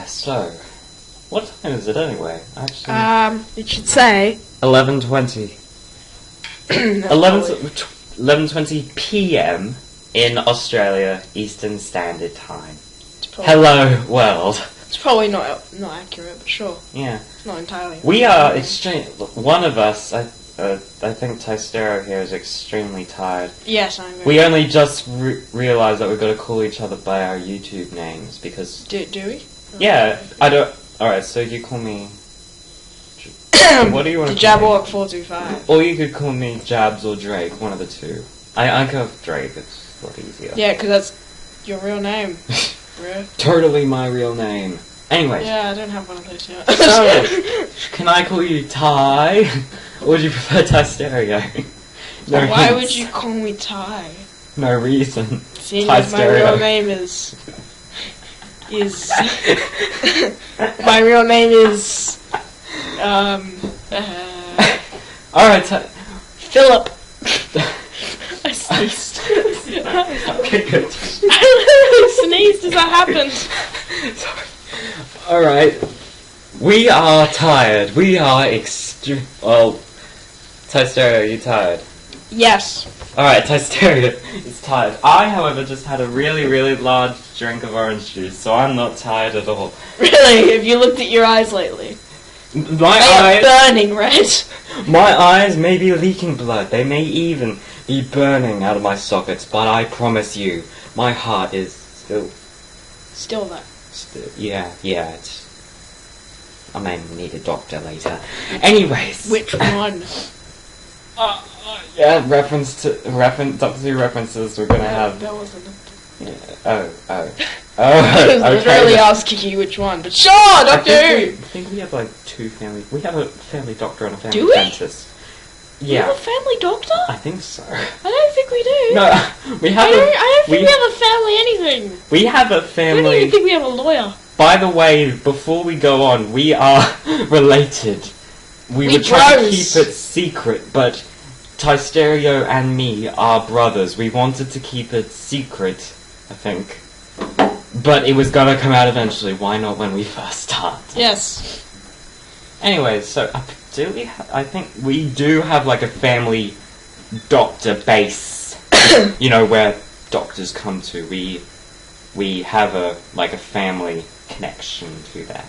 So, what time is it anyway? Actually, it should say 11:20. 11:20 p.m. in Australia Eastern Standard Time. Hello, world. It's probably not accurate, but sure. Yeah. It's not entirely. We are extreme. One of us, I think Tystereo here is extremely tired. Yes, I'm. We only just realised that we've got to call each other by our YouTube names because. Do we? Yeah, I don't. All right, so you call me. What do you want to call me? Jabwalk425. Or you could call me Jabs or Drake, one of the two. I go with Drake. It's a lot easier. Yeah, because that's your real name. Totally my real name. Anyways. Yeah, I don't have one of those yet. So, can I call you Ty? Or would you prefer Tystereo? No Why hints. would you call me Ty? No reason. Seeing as my real name is... my real name is... Alright, Philip. I sneezed. Okay, good. I sneezed as that happened. Alright. We are tired. We are Well, Tystereo, are you tired? Yes. Alright, Tystereo is tired. I, however, just had a really, really large drink of orange juice, so I'm not tired at all. Really? Have you looked at your eyes lately? My eyes are burning red. My eyes may be leaking blood. They may even be burning out of my sockets, but I promise you, my heart is still... Still there. Yeah, it's... I may need a doctor later. Anyways. Which one? Yeah, Doctor Who references we're gonna have... That wasn't it. Yeah. I was literally asking you which one, but sure, Doctor Who! I think we have like two family... We have a family doctor and a family do we? dentist. Yeah. We have a family doctor? I think so. I don't think we do. No, we have I don't think we have a family anything. We have a family... I don't even think we have a lawyer. By the way, before we go on, we are related. We were trying to keep it secret, but Tystereo and me are brothers. We wanted to keep it secret, I think. But it was gonna come out eventually. Why not when we first start? Yes. Anyways, so I think we do have like a family doctor base. You know, where doctors come to. We have a family connection to that.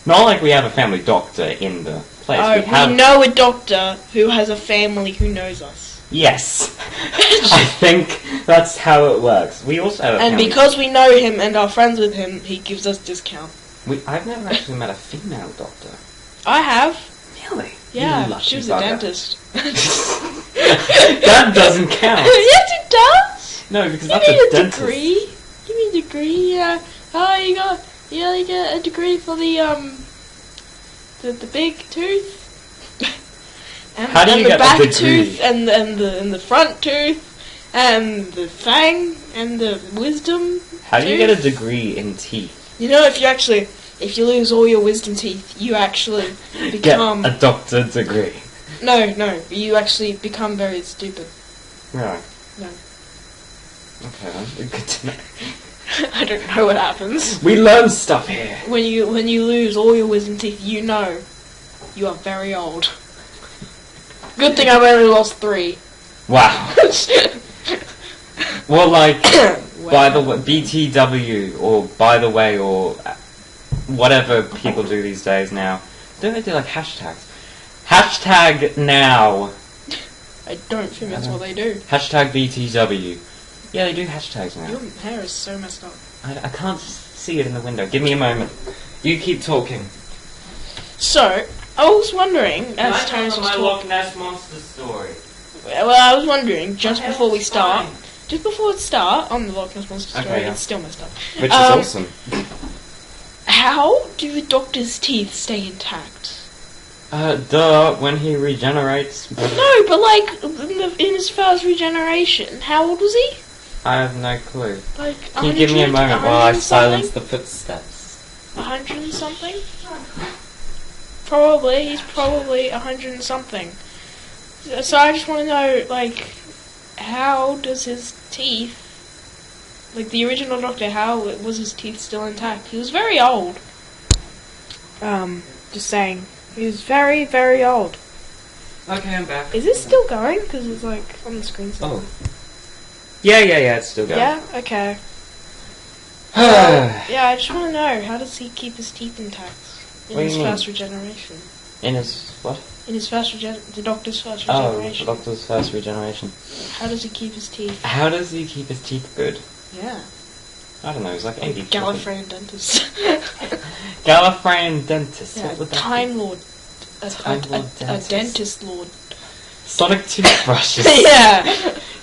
Not like we have a family doctor in the place. We know a doctor who has a family who knows us. Yes. I think that's how it works. We also have a family. And because we know him and are friends with him, he gives us discount. I've never actually met a female doctor. I have. Really? Yeah, she was a dentist. That doesn't count. Yes, it does. No, because that's a dentist. Degree. Give me a degree. Yeah. Oh, you get a degree for the big tooth. How do you get the back a degree? tooth and the front tooth and the fang and the wisdom. How do you get a degree in teeth? You know, if you lose all your wisdom teeth, you actually become... Get a doctor degree. No, you actually become very stupid. Right. No. Okay, then. Good to know. I don't know what happens. We learn stuff here. When you lose all your wisdom teeth, you know you are very old. Good thing I've only lost 3. Wow. Well, like, by the way, BTW, or by the way, or whatever people do these days now. Don't they do, like, hashtags? Hashtag now. I don't think that's what they do. Hashtag BTW. Yeah, they do hashtags now. Your hair is so messed up. I can't see it in the window. Give me a moment. You keep talking. So, I was wondering, as Terrence was talking... Loch Ness Monster story? Well, I was wondering, just before we start on the Loch Ness Monster story, yeah. it's still messed up. Which is awesome. How do the Doctor's teeth stay intact? When he regenerates. No, but like, in his first regeneration, how old was he? I have no clue. Like, Can you give me a moment while I silence the footsteps? 100 and something? Probably, he's probably 100 and something. So I just want to know, like, how does his teeth Like the original Doctor, how was his teeth still intact? He was very old. Just saying. He was very, very old. Okay, I'm back. Is this still going? Because it's like on the screen. Oh. Yeah, it's still going. Yeah? Okay. Yeah, I just want to know, how does he keep his teeth intact in his first regeneration? In his what? In his first the Doctor's first regeneration. Oh, the Doctor's first regeneration. How does he keep his teeth? How does he keep his teeth good? Yeah. I don't know, he's like 80. Gallifreyan dentist. Gallifreyan dentist. Yeah, What would that Time be? Lord. Time Lord A dentist. dentist lord. Sonic toothbrushes. Yeah.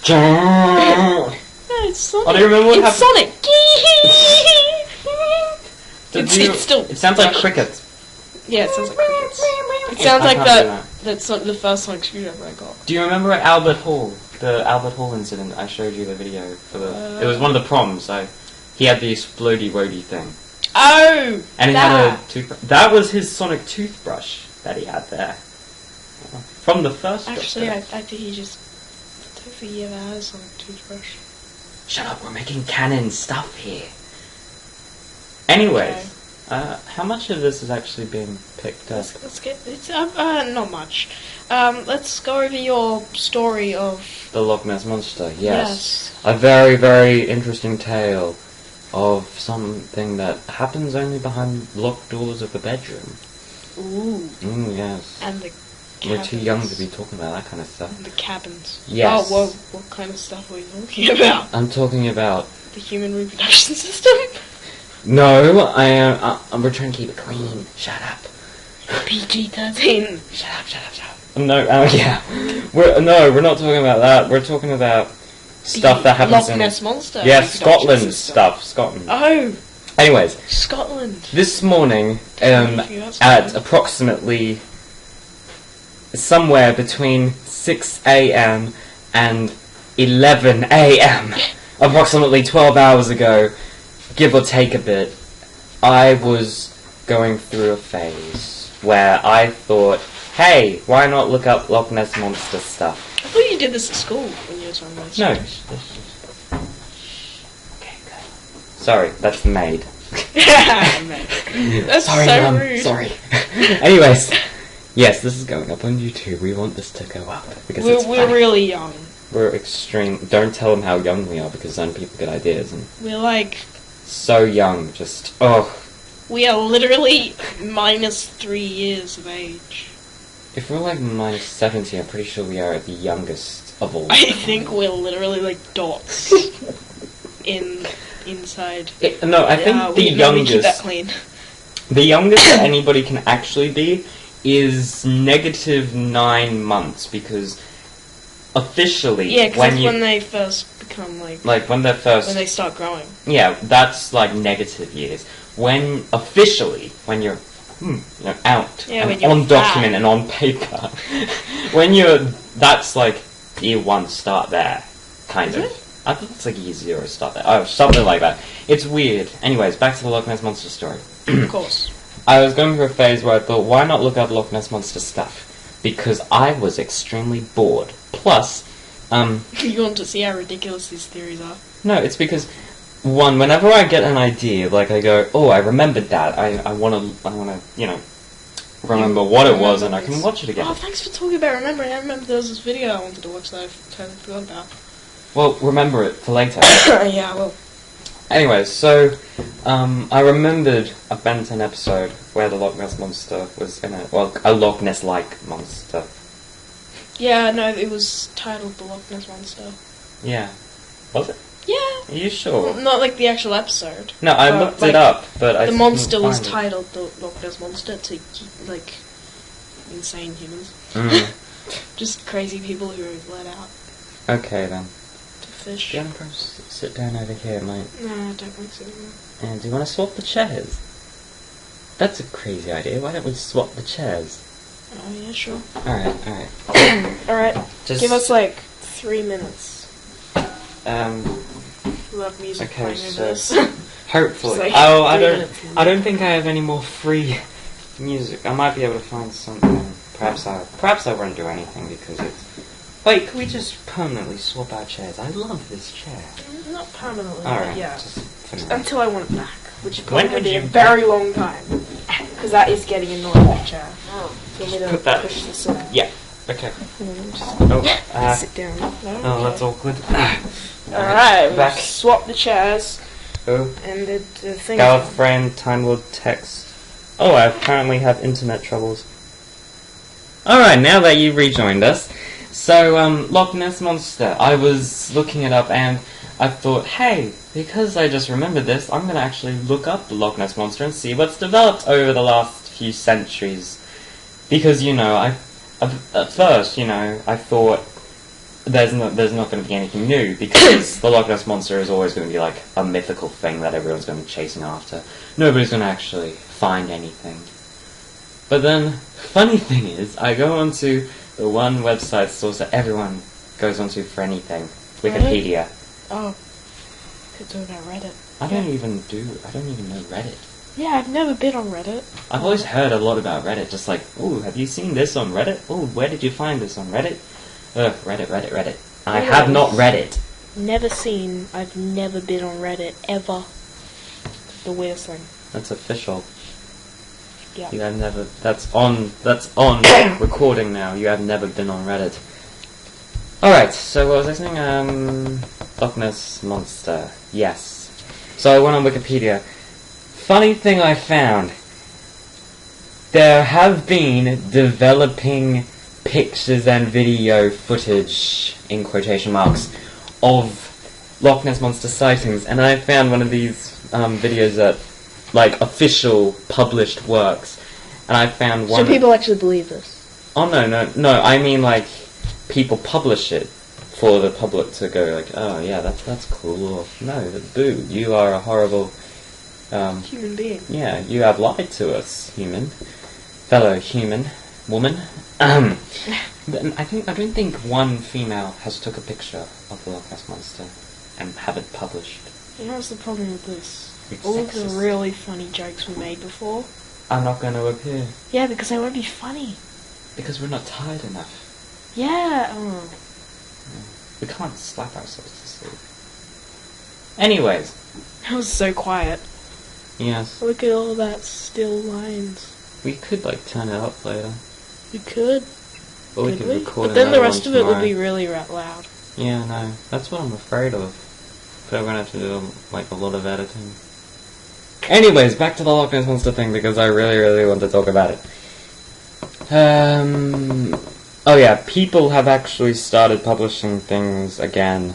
No, It's Sonic. I don't remember what it's happened. Sonic. It's still. It sounds like crickets. Yeah, it sounds like crickets. It Yeah, sounds I like can't do that. That's like the first Sonic screwdriver I got. Do you remember at Albert Hall? The Albert Hall incident? I showed you the video for the. It was one of the proms. He had the explodey woody thing. Oh! And he had a toothbrush. That was his Sonic toothbrush that he had there. From the first Actually, Doctor. I think he just. I don't think he ever had a Sonic toothbrush. Shut up, we're making canon stuff here. Anyways, how much of this is actually being picked up? Let's get. It's not much. Let's go over your story of. The Loch Ness Monster, Yes. A very, very interesting tale of something that happens only behind locked doors of a bedroom. Ooh. Yes. And the cabins. We're too young to be talking about that kind of stuff. And the cabins. Yes. Oh, whoa. What kind of stuff are we talking about? I'm talking about... The human reproduction system? No, we're trying to keep it clean. Shut up. PG-13. Shut up. No, yeah. We're not talking about that. We're talking about stuff that happens Loch Ness Monster. Yeah, reproduction Scotland system. stuff. Scotland. Oh. Anyways. Scotland. This morning, at approximately somewhere between 6 a.m. and 11 a.m., approximately 12 hours ago, give or take a bit, I was going through a phase where I thought, hey, why not look up Loch Ness Monster stuff? I thought you did this at school when you were talking about No. stories. Okay, good. Sorry, that's the maid. That's sorry, so rude. Sorry. Anyways, yes, this is going up on YouTube. We want this to go up because We're really young. We're extreme. Don't tell them how young we are because then people get ideas. And We're like... so young, just... oh. We are literally minus 3 years of age. If we're like minus 70, I'm pretty sure we are the youngest of all. I think we're literally like dots inside. No, I think the youngest... keep that clean. The youngest that anybody can actually be is -9 months because officially... Yeah, because that's when they first become like... Like when they're first... when they start growing. Yeah, that's like negative years. When you're out yeah, and on document and on paper, that's like year 1 start there, kind of. I think it's like year 0 start there. Oh, something like that. It's weird. Anyways, back to the Loch Ness Monster story. Of course. I was going through a phase where I thought, why not look up Loch Ness Monster stuff? Because I was extremely bored. Plus, you want to see how ridiculous these theories are? No, it's because... whenever I get an idea, like I go, oh, I remembered that. I wanna, remember what it was, and I can watch it again. Oh, thanks for talking about remembering. I remember there was this video I wanted to watch that I totally forgot about. Well, remember it for later. Yeah, well. Anyway, so I remembered a Ben 10 episode where the Loch Ness Monster was in it. Well, a Loch Ness-like monster. Yeah, no, it was titled The Loch Ness Monster. Yeah. Was it? Yeah. Are you sure? Not like the actual episode. No, I looked it up, but I the couldn't monster was find it. titled The Loch Ness Monster to keep, like, insane humans. Just crazy people who are let out Okay, then. to fish. Do you want to sit down over here, mate? No, I don't like sitting there. And do you want to swap the chairs? That's a crazy idea. Why don't we swap the chairs? Oh, yeah, sure. Alright. Alright, Just give us, like, 3 minutes. We'll have music Okay, playing so over this. hopefully. Like I 3 minutes. don't think I have any more free music. I might be able to find something. Perhaps I won't do anything because Wait, can we just permanently swap our chairs? I love this chair. Not permanently, Alright, but yeah. just for now. Until I want it back, which is probably When going to would be a you- very long time. Because that is getting annoying, that chair. Do you want me to Put that- push this up? Yeah, okay. Oh, sit down. Oh, that's awkward. Alright, we'll back. swap the chairs. Oh, And the thing. Gareth frame, Time Lord text. Oh, I apparently have internet troubles. Alright, now that you've rejoined us. So, Loch Ness Monster. I was looking it up and I thought, hey, because I just remembered this, I'm gonna actually look up the Loch Ness Monster and see what's developed over the last few centuries. Because, you know, at first, you know, I thought there's not going to be anything new because the Loch Ness Monster is always going to be like a mythical thing that everyone's going to be chasing after. Nobody's going to actually find anything. But then, funny thing is, I go onto the one website source that everyone goes onto for anything, Wikipedia. Oh. Could talk about Reddit. I don't even know Reddit. Yeah, I've never been on Reddit. I've always heard a lot about Reddit, just like, ooh, have you seen this on Reddit? Ooh, where did you find this on Reddit? Ugh, Reddit. I have not read it. I've never been on Reddit, ever. The weirdest thing. That's official. Yeah. You have never, that's on recording now, you have never been on Reddit. Alright, so what was I saying? Loch Ness Monster. Yes. So I went on Wikipedia. Funny thing I found. There have been developing pictures and video footage, in quotation marks, of Loch Ness Monster sightings, and I found one of these videos that, like, official published works, and I found one... So people actually believe this? Oh, no, I mean, like, people publish it for the public to go, like, oh, yeah, that's cool, or, no, boo, you are a horrible... human being. Yeah, you have lied to us, fellow human, woman. I don't think one female has took a picture of the Loch Ness Monster and have it published. You know what's the problem with this? It's All of the sexist. really funny jokes we made before. Are not going to appear. Yeah, because they won't be funny. Because we're not tired enough. Yeah. We can't slap ourselves to sleep. Anyways. That was so quiet. Yes. Look at all that still lines. We could, like, turn it up later. We could. Or we could record But then the another rest one of it would tomorrow. be really loud. Yeah, no. That's what I'm afraid of. But we're gonna have to do, like, a lot of editing. Anyways, back to the Loch Ness Monster thing, because I really want to talk about it. Oh yeah, people have actually started publishing things again.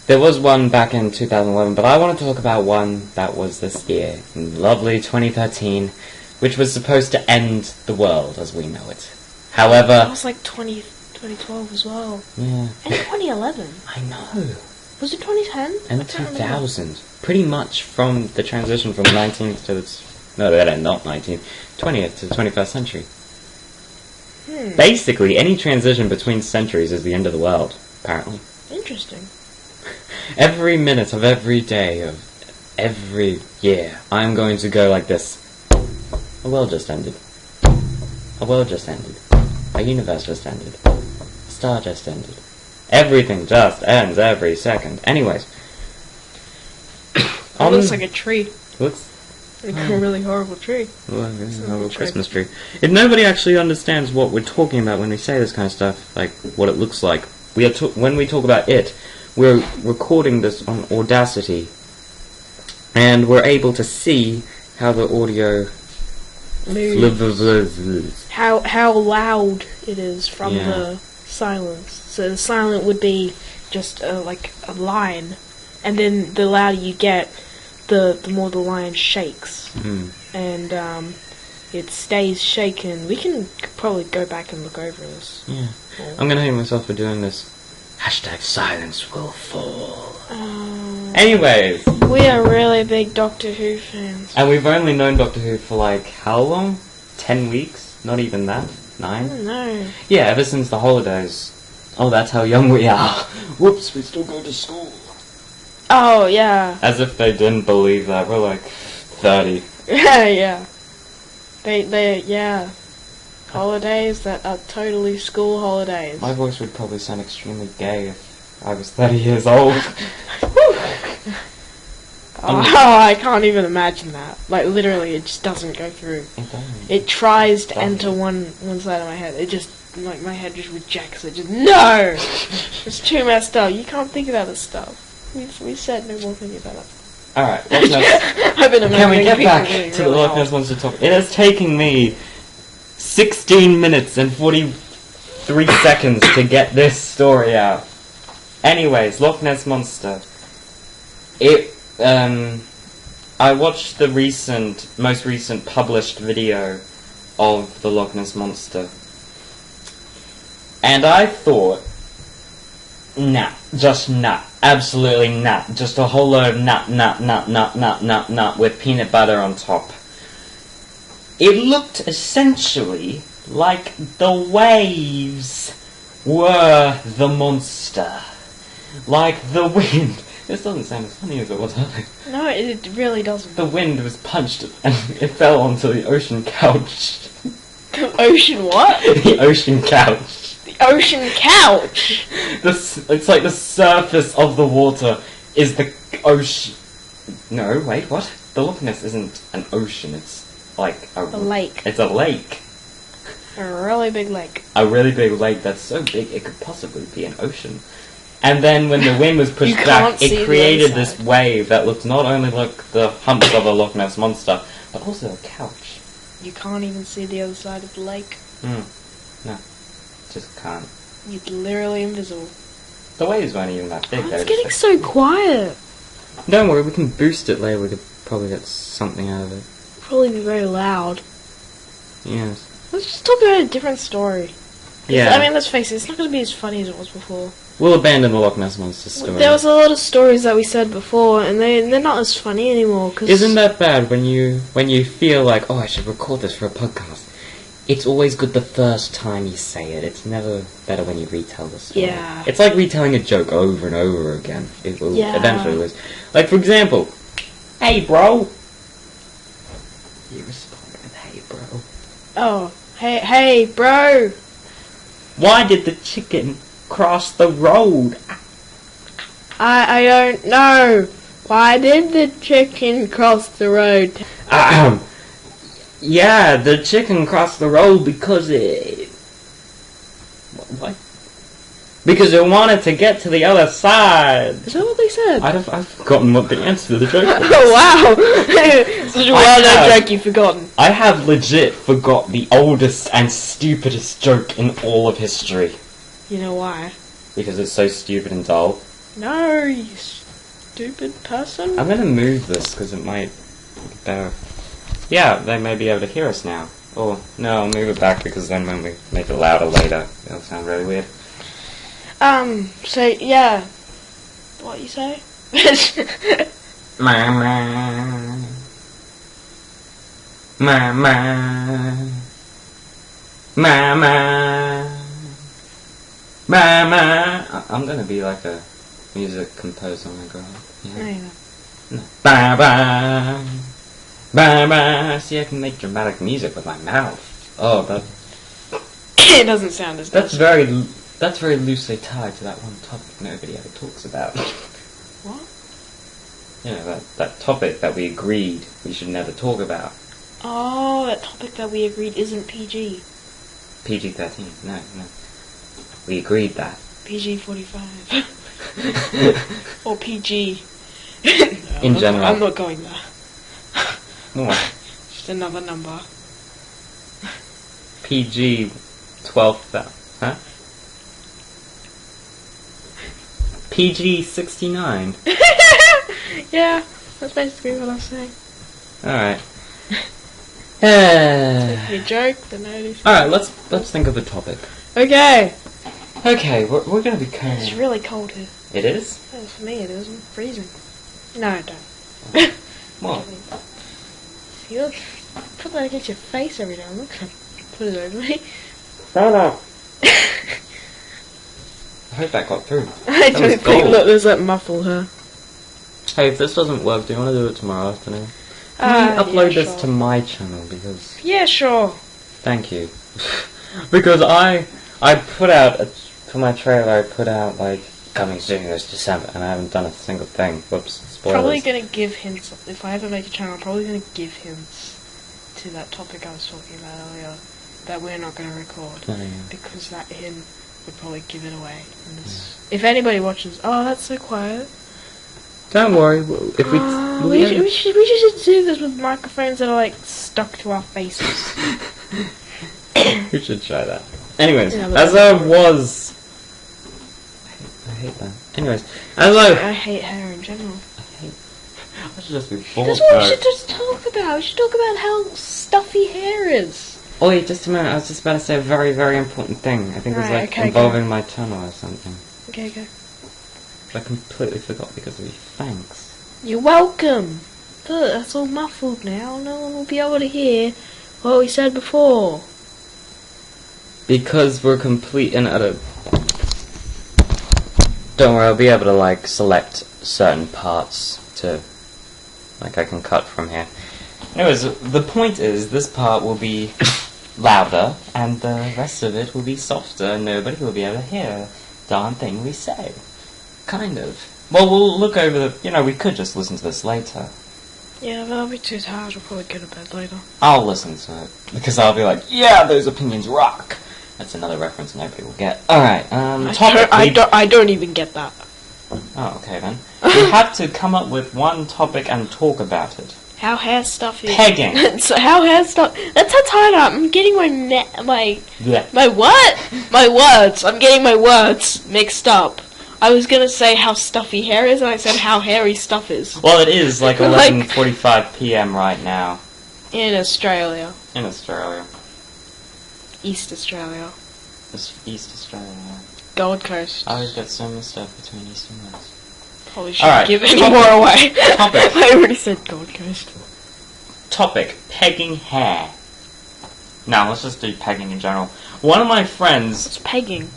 There was one back in 2011, but I want to talk about one that was this year, in lovely 2013, which was supposed to end the world as we know it. However... That was like 2012 as well. Yeah. And 2011. I know. Was it 2010? And 2000. Pretty much from the transition from 19th to the... No, not 19th. 20th to the 21st century. Basically, any transition between centuries is the end of the world, apparently. Interesting. Every minute of every day of every year, I'm going to go like this. A world just ended. A world just ended. A universe just ended. A star just ended. Everything just ends every second. Anyways. It looks like a tree. Looks Like a really horrible tree. well, it's a little Christmas tree. If nobody actually understands what we're talking about when we say this kind of stuff, like what it looks like, when we talk about it, we're recording this on Audacity, and we're able to see how the audio moves. How loud it is from Yeah. the silence. So the silent would be just like a line, and then the louder you get, the more the line shakes, and it stays shaken. We can probably go back and look over this. Yeah. I'm gonna hate myself for doing this. #silence will fall. Anyways. We are really big Doctor Who fans. And we've only known Doctor Who for like, how long? 10 weeks? Not even that? 9? I don't know. Yeah, ever since the holidays. Oh, that's how young we are. Whoops, we still go to school. Oh, yeah. As if they didn't believe that. We're like 30. Yeah. They, yeah. Holidays that are totally school holidays. My voice would probably sound extremely gay if I was 30 years old. I can't even imagine that. Like, literally, it just doesn't go through. It tries to enter one side of my head. It just, like, my head just rejects it. Just, no! It's too messed up. You can't think about this stuff. We said no more thinking about it. Alright, Loch Ness. Can we get back to the Loch Ness Monster topic? It has taken me 16 minutes and 43 seconds to get this story out. Anyways, Loch Ness Monster. I watched the most recent published video of the Loch Ness Monster. And I thought, nah, just nah, absolutely nah, just a whole load of nah with peanut butter on top. It looked essentially like the waves were the monster. Like the wind. This doesn't sound as funny as it was earlier. No, it really doesn't. The wind was punched and it fell onto the ocean couch. The ocean what? The ocean couch. The ocean couch? It's like the surface of the water is the ocean. No, wait, what? The Loch Ness isn't an ocean, it's like a lake. It's a lake. A really big lake. A really big lake that's so big it could possibly be an ocean. And then when the wind was pushed back, it created this wave that looked not only like the humps of a Loch Ness Monster, but also a couch. You can't even see the other side of the lake. No, just can't. You're literally invisible. The waves weren't even that big. It's getting so quiet. Don't worry, we can boost it later. We could probably get something out of it. Probably be very loud. Yes. Let's just talk about a different story. Yeah. I mean, let's face it, it's not going to be as funny as it was before. We'll abandon the Loch Ness Monster story. There was a lot of stories that we said before, and they're not as funny anymore. Cause Isn't that bad when you feel like, oh, I should record this for a podcast? It's always good the first time you say it. It's never better when you retell the story. Yeah. It's like retelling a joke over and over again. It will eventually lose. Like, for example, hey, bro. You respond with, hey, bro. Oh, hey, bro. Why did the chicken cross the road? I don't know. Why did the chicken cross the road? Yeah, the chicken crossed the road because it... What? Because it wanted to get to the other side. Is that what they said? I've forgotten what the answer to the joke was. Oh, wow. Such a well-known joke you've forgotten. I have legit forgot the oldest and stupidest joke in all of history. You know why? Because it's so stupid and dull. No, you stupid person. I'm gonna move this because it might be better. Yeah, they may be able to hear us now. Or, no, I'll move it back because then when we make it louder later, it'll sound really weird. So, yeah. What you say? Mama. Mama. Mama. Mama. I'm gonna be like a music composer on my girl. Yeah. No. Ba-ba. Ba-ba. See, I can make dramatic music with my mouth. Oh, that... It doesn't sound as good. That's very loosely tied to that one topic nobody ever talks about. What? You know, that topic that we agreed we should never talk about. Oh, that topic that we agreed isn't PG. PG-13. No. We agreed that. PG-45. Or PG. In general. I'm not going there. What? Just another number. PG-12. Huh? PG-69. Yeah, that's basically what I was saying. Alright. Your joke, the notice. Alright, let's think of a topic. Okay. Okay, we're gonna be kind It's really cold here. It is? Well, for me it is. I'm freezing. No, don't. What? You look, put that against your face every day. I'm not gonna put it over me. No. I hope that got through. I don't think, look, there's that muffle here. Hey, if this doesn't work, do you want to do it tomorrow afternoon? Can we upload this to my channel, because... Yeah, sure. Thank you. Because I put out, for my trailer, I put out, like, coming soon this December, and I haven't done a single thing. Whoops, spoilers. Probably gonna give hints. If I ever make a channel, I'm probably gonna give hints to that topic I was talking about earlier that we're not gonna record. Oh, yeah. Because that hint would probably give it away. If anybody watches, oh, that's so quiet. Don't worry, if we should just do this with microphones that are like stuck to our faces. we should try that. Anyways, Yeah, as I was... I hate that. Anyways, as I hate hair in general. I should just be bald. That's what we should just talk about. We should talk about how stuffy hair is. Oh wait, just a minute, I was just about to say a very, very important thing. I think it was like involving my tunnel or something. Okay, go. I completely forgot because of you. Thanks. You're welcome. Look, that's all muffled now. No one will be able to hear what we said before. Because we're complete and utter... Don't worry, I'll be able to, like, select certain parts to... Like, I can cut from here. Anyways, the point is, this part will be louder, and the rest of it will be softer, and nobody will be able to hear a darn thing we say. Kind of. Well, we'll look over the... You know, we could just listen to this later. Yeah, but I'll be too tired. I'll probably go to bed later. I'll listen to it, because I'll be like, yeah, those opinions rock! That's another reference nobody will get. Alright, topic... I don't even get that. Oh, okay then. We have to come up with one topic and talk about it. How hair stuff is... Pegging! So how hair stuff... That's how tired I am. I'm getting Yeah. My what? My words. I'm getting my words mixed up. I was gonna say how stuffy hair is, and I said how hairy stuff is. Well, it is like 11:45 p.m. right now. In Australia. In Australia. East Australia. East Australia. Gold Coast. I always get so mixed up between East and West. Probably shouldn't give any more away. Topic. I already said Gold Coast. Topic. Pegging hair. Now, let's just do pegging in general. One of my friends... What's pegging?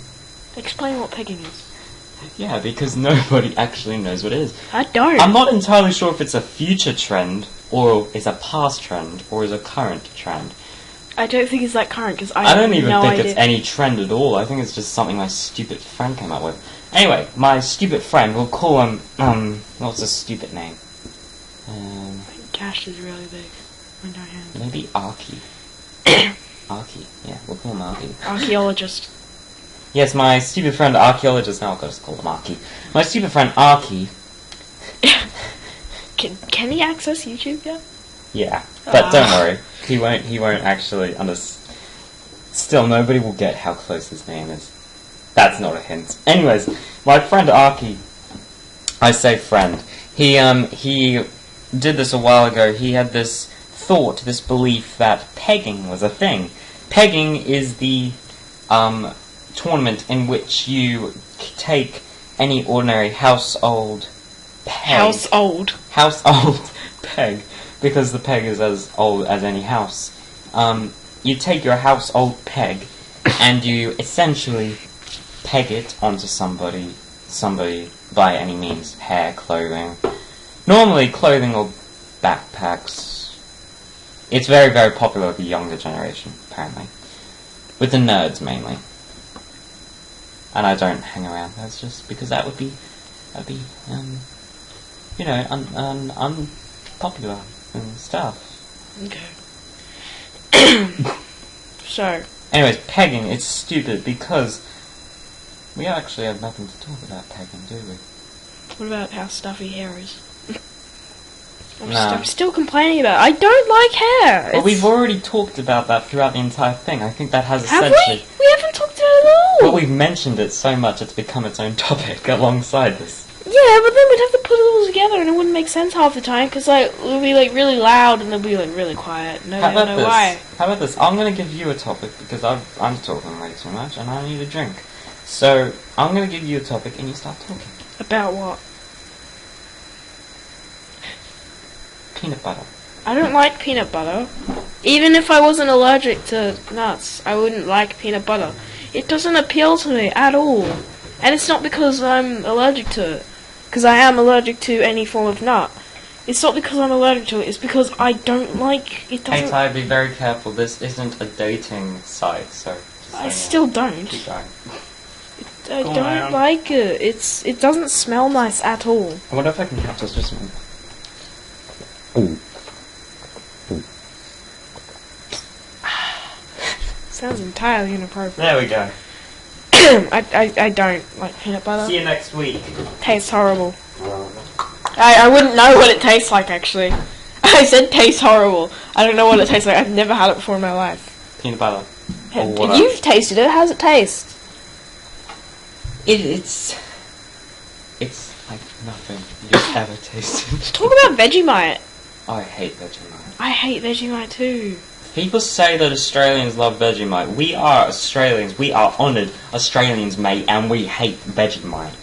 Explain what pegging is. Yeah, because nobody actually knows what it is. I don't. I'm not entirely sure if it's a future trend, or is a past trend, or is a current trend. I don't think it's that current, because I don't even think idea. it's any trend at all. I think it's just something my stupid friend came up with. Anyway, my stupid friend, we'll call him, what's a stupid name? Cash is really big. Maybe Arky. Arky, yeah, we'll call him Arky. Archaeologist. Yes, my stupid friend Archaeologist, now I'll just call him Arky. My stupid friend Arky. Can he access YouTube yet? Yeah, but don't worry, he won't actually Still, nobody will get how close his name is. That's not a hint. Anyways, my friend Arky, I say friend, he did this a while ago. He had this thought, this belief that pegging was a thing. Pegging is the tournament in which you take any ordinary household peg. Household peg, because the peg is as old as any house. You take your household peg and you essentially peg it onto somebody by any means. Hair, clothing. Normally clothing or backpacks. It's very, very popular with the younger generation, apparently. With the nerds, mainly. And I don't hang around. That's just because that'd be, you know, unpopular and stuff. Okay. So. Anyways, pegging, it's stupid because we actually have nothing to talk about pegging, do we? What about how stuffy hair is? I'm still complaining about it. I don't like hair. But we've already talked about that throughout the entire thing. I think that has Have essentially... we? We haven't talked about it at all. Well, we've mentioned it so much it's become its own topic alongside this. Yeah, but then we'd have to put it all together and it wouldn't make sense half the time because like, it would be like really loud and then be like really quiet. No, How about no, this? why? How about this? I'm going to give you a topic because I'm talking way too much and I need a drink. So, I'm going to give you a topic and you start talking. About what? Peanut butter. I don't like peanut butter. Even if I wasn't allergic to nuts, I wouldn't like peanut butter. It doesn't appeal to me at all. And it's not because I'm allergic to it. Because I am allergic to any form of nut. It's not because I'm allergic to it. It's because I don't like it. Hey Doesn't. Ty, be very careful. This isn't a dating site, so. I still don't. Keep going. I Go don't on. like it. It doesn't smell nice at all. I wonder if I can capture this just a minute. Ooh. Sounds entirely inappropriate. There we go. I don't like peanut butter. See you next week. Tastes horrible. I wouldn't know what it tastes like, actually. I said tastes horrible. I don't know what it tastes like. I've never had it before in my life. Peanut butter. You've tasted it. How's it taste? It's like nothing you've ever tasted. Talk about Vegemite. Oh, I hate Vegemite. I hate Vegemite too. People say that Australians love Vegemite. We are Australians. We are honoured Australians, mate, and we hate Vegemite.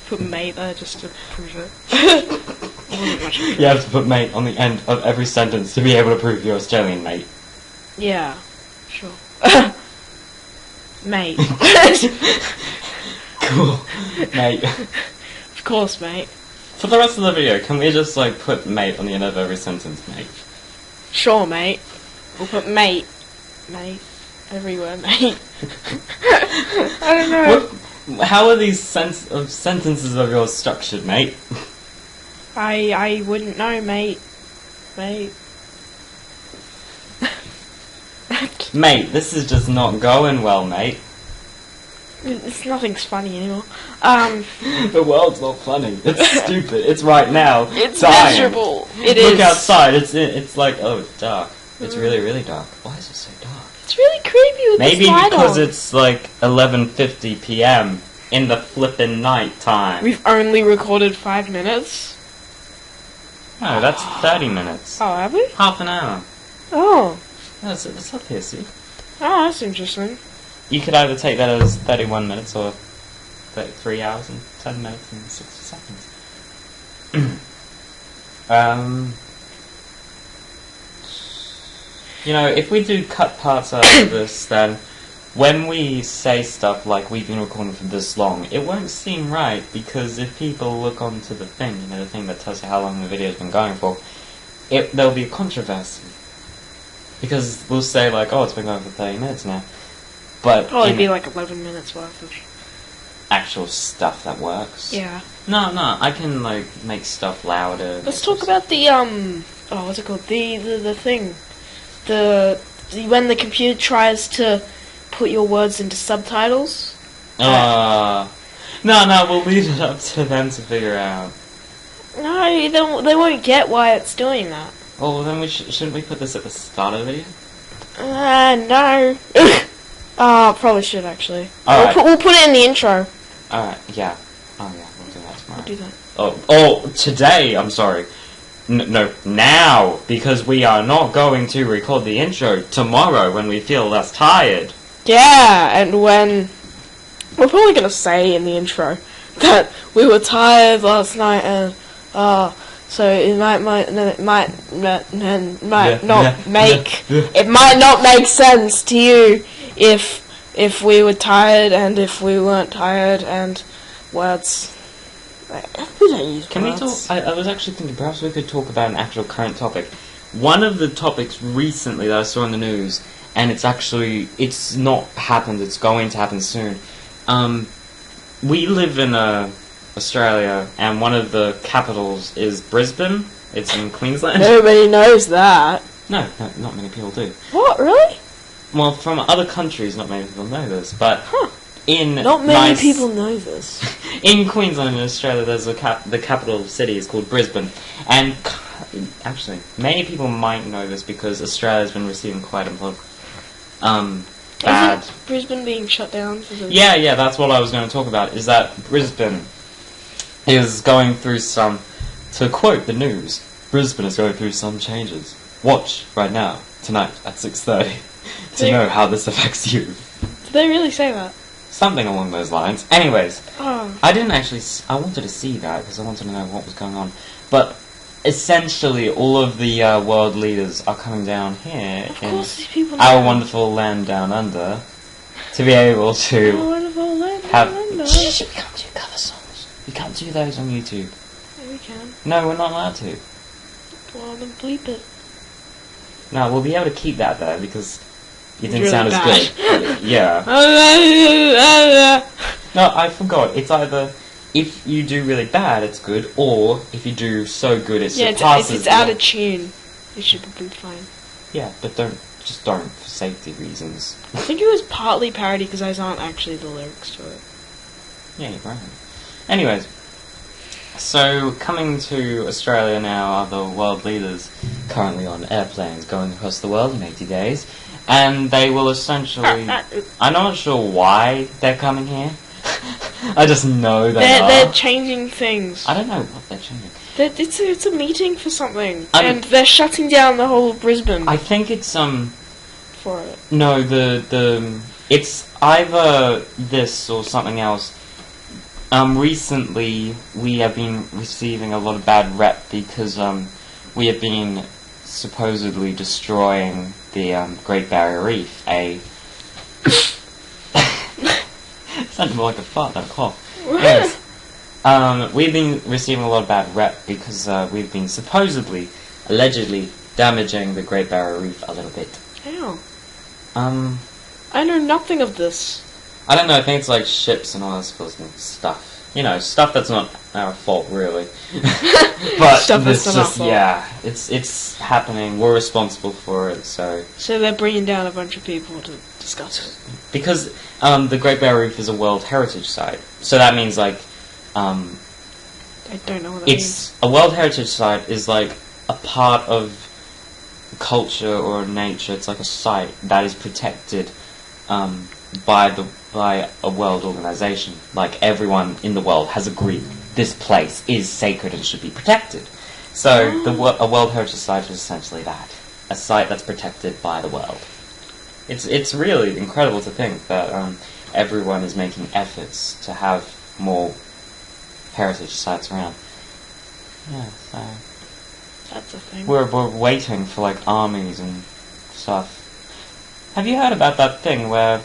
Put mate there just to prove it. You have to put mate on the end of every sentence to be able to prove you're Australian, mate. Yeah, sure. Mate. Cool. Mate. Of course, mate. For the rest of the video, can we just, like, put mate on the end of every sentence, mate? Sure, mate. We'll put mate. Mate. Everywhere, mate. I don't know. How are these sentences of yours structured, mate? I wouldn't know, mate. Mate. Mate, this is just not going well, mate. Nothing's funny anymore. The world's not funny. It's stupid. It's right now. It's dying. miserable. It is. Look outside. It's like, oh, it's dark. It's really, really dark. Why is it so dark? It's really creepy with Maybe this light because on. it's like 11:50 p.m. in the flippin' night time. We've only recorded 5 minutes. No, that's 30 minutes. Oh, have we? Half an hour. Oh. That's up here, see? Oh, that's interesting. You could either take that as 31 minutes or 3 hours and 10 minutes and 60 seconds. You know, if we do cut parts out of this, then when we say stuff like we've been recording for this long, it won't seem right, because if people look onto the thing, you know, the thing that tells you how long the video's been going for, there'll be a controversy. Because we'll say like, oh, it's been going for 30 minutes now. But Probably be like 11 minutes worth of actual stuff that works. Yeah. No, I can like make stuff louder. Let's talk about the what's it called? The thing. When the computer tries to put your words into subtitles. No, we'll leave it up to them to figure out. No, they won't get why it's doing that. Oh, well, then shouldn't we put this at the start of the video? No. Probably should actually. Alright. We'll put it in the intro. Alright, yeah. Oh yeah, we'll do that tomorrow. We'll do that. Oh, today, I'm sorry. No, now, because we are not going to record the intro tomorrow when we feel less tired. Yeah, and when... We're probably going to say in the intro that we were tired last night and... so it might not make sense to you if we were tired and if we weren't tired and words. We don't use Can words. we talk? I was actually thinking perhaps we could talk about an actual current topic. One of the topics recently that I saw in the news, and it's not happened. It's going to happen soon. We live in Australia, and one of the capitals is Brisbane. It's in Queensland. Nobody knows that. No, not many people do. What, really? Well, from other countries, not many people know this, but Not many people know this. In Queensland, in Australia, there's the capital city is called Brisbane, and actually, many people might know this because Australia's been receiving quite a lot of bad. Isn't Brisbane being shut down? Yeah, that's what I was going to talk about. Is that Brisbane is going through some, to quote the news, Brisbane is going through some changes. Watch right now, tonight at 6:30, to know how this affects you. Did they really say that? Something along those lines. Anyways, Oh. I didn't actually... I wanted to see that because I wanted to know what was going on. But essentially, all of the world leaders are coming down here Of in course these people our know. wonderful land down under to be able Our to wonderful land have... down under. Shh, we can't do cover songs. We can't do those on YouTube. Yeah, we can. No, we're not allowed to. Well, then bleep it. No, we'll be able to keep that there because you didn't Really sound as bad. good. Yeah. No, I forgot. It's either if you do really bad, it's good, or if you do so good, it Yeah, surpasses. if it's out of tune, it should be fine. Yeah, but don't for safety reasons. I think it was partly parody because those aren't actually the lyrics to it. Yeah, you're right. Anyways, so coming to Australia now are the world leaders currently on airplanes going across the world in 80 days, and they will essentially. I'm not sure why they're coming here. I just know they're changing things. I don't know what they're changing. It's a meeting for something, and they're shutting down the whole of Brisbane. I think it's for it. No, it's either this or something else. Recently we have been receiving a lot of bad rep because we have been supposedly destroying the Great Barrier Reef. It sounded more like a fart than a cough. Yes. We've been receiving a lot of bad rep because we've been supposedly, allegedly, damaging the Great Barrier Reef a little bit. How? I know nothing of this. I don't know, I think it's like ships and all that sort of stuff. You know, stuff that's not our fault, really. But stuff that's not our fault. Yeah, it's happening, we're responsible for it, so... So they're bringing down a bunch of people to discuss it. Because the Great Barrier Reef is a World Heritage Site, so that means, like... I don't know what that means. A World Heritage Site is, like, a part of culture or nature. It's like a site that is protected by a world organization. Like, everyone in the world has agreed this place is sacred and should be protected. So a World Heritage Site is essentially that, a site that's protected by the world. It's really incredible to think that everyone is making efforts to have more heritage sites around. Yeah, so that's a thing. We're waiting for like armies and stuff. Have you heard about that thing where?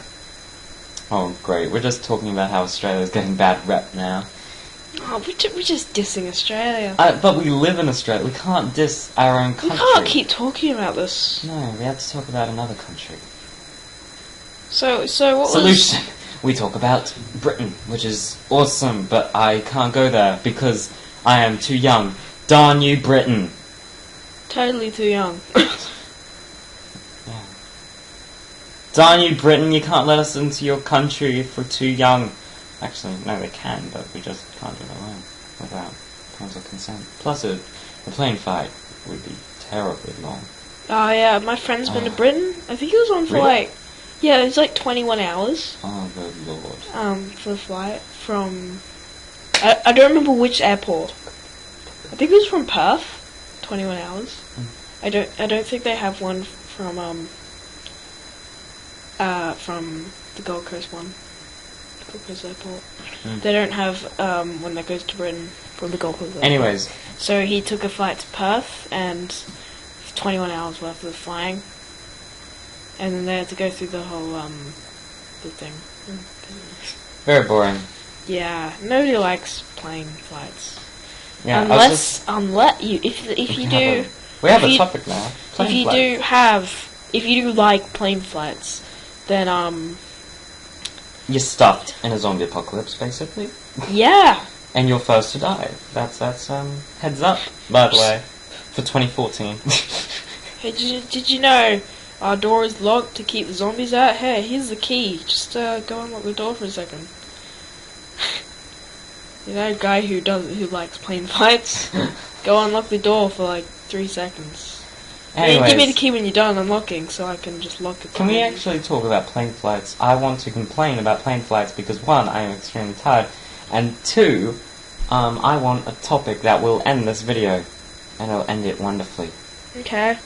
Oh, great! We're just talking about how Australia's getting bad rep now. Oh, we're just dissing Australia. But we live in Australia. We can't diss our own country. We can't keep talking about this. No, we have to talk about another country. So what solution? We talk about Britain, which is awesome, but I can't go there because I am too young. Darn you, Britain! Totally too young. Yeah. Darn you, Britain! You can't let us into your country if we're too young. Actually, no, they can, but we just can't do it alone without parental consent. Plus, a plane flight would be terribly long. Oh yeah, my friend's been to Britain. I think it was on for really? Yeah, it's like 21 hours. Oh, good lord. For the flight from... I don't remember which airport. I think it was from Perth. 21 hours. I don't think they have one from the Gold Coast one. The Gold Coast airport. They don't have one that goes to Britain from the Gold Coast airport. Anyways. So he took a flight to Perth and 21 hours worth of flying. And then they had to go through the whole, the thing. Very boring. Yeah, nobody likes plane flights. Yeah, unless if you do... We have a topic now. If you do like plane flights, then, you're stuffed in a zombie apocalypse, basically. Yeah! And you're first to die. That's heads up, by the way, for 2014. Hey, did you know... Our door is locked to keep the zombies out. Hey, here's the key. Just go unlock the door for a second. You know, guy who likes plane flights. Go unlock the door for like 3 seconds. Anyways, give me the key when you're done unlocking, so I can just lock it. Can we actually talk about plane flights? I want to complain about plane flights because 1, I am extremely tired, and 2, I want a topic that will end this video, and it'll end it wonderfully. Okay.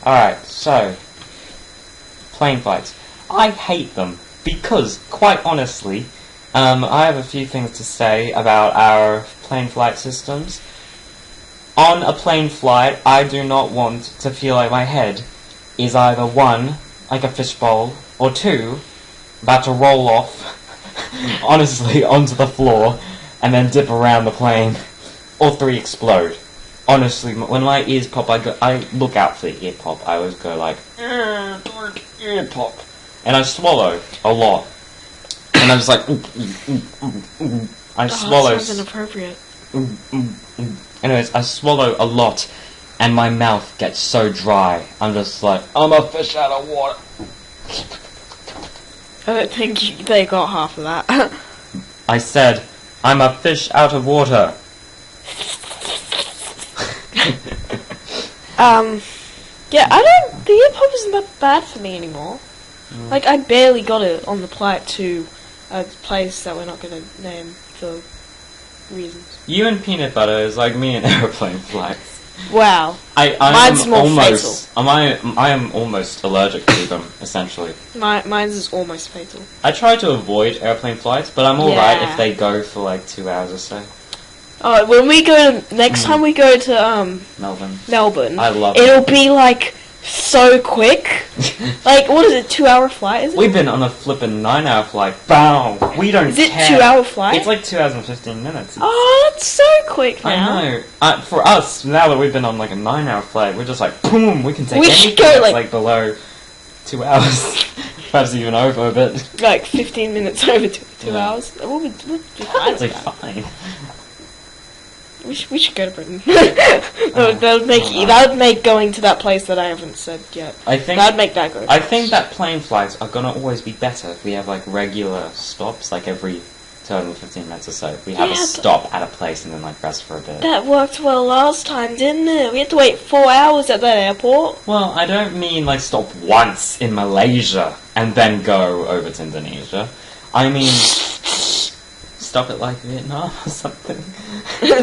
Alright, so plane flights. I hate them because, quite honestly, I have a few things to say about our plane flight systems. On a plane flight, I do not want to feel like my head is either 1, like a fishbowl, or 2, about to roll off, honestly, onto the floor, and then dip around the plane, or 3, explode. Honestly, when my ears pop, I look out for the ear pop. I always go like, dark ear pop. And I swallow a lot. And I'm just like, I swallow. That sounds inappropriate. Anyways, I swallow a lot, and my mouth gets so dry. I'm just like, I'm a fish out of water. I don't think they got half of that. I said, I'm a fish out of water. Yeah, the ear pop isn't that bad for me anymore. Like, I barely got it on the flight to a place that we're not going to name for reasons. You and peanut butter is like me and airplane flights. Wow. Mine's more fatal. I am almost allergic to them, essentially. Mine's is almost fatal. I try to avoid airplane flights, but I'm alright if they go for like 2 hours or so. Oh, when we go to, next time we go to Melbourne, I love it'll be like so quick. Like, what is it, 2 hour flight, is it? We've been on a flippin' 9 hour flight. Bow! We don't care. Is it 2 hour flight? It's like 2 hours and 15 minutes. Oh, that's so quick now. I know. For us, now that we've been on like a 9 hour flight, we're just like, boom, we can take anything go, that's like below 2 hours. Perhaps even over a bit. Like 15 minutes over 2 hours. We'll be fine. It's like fine. We should go to Britain. That would make going to that place that I haven't said yet. That'd make that go. I think that plane flights are gonna always be better if we have like regular stops, like every 215 minutes or so. We have a stop at a place and then like rest for a bit. That worked well last time, didn't it? We had to wait 4 hours at that airport. Well, I don't mean like stop once in Malaysia and then go over to Indonesia. I mean, stop at like Vietnam or something.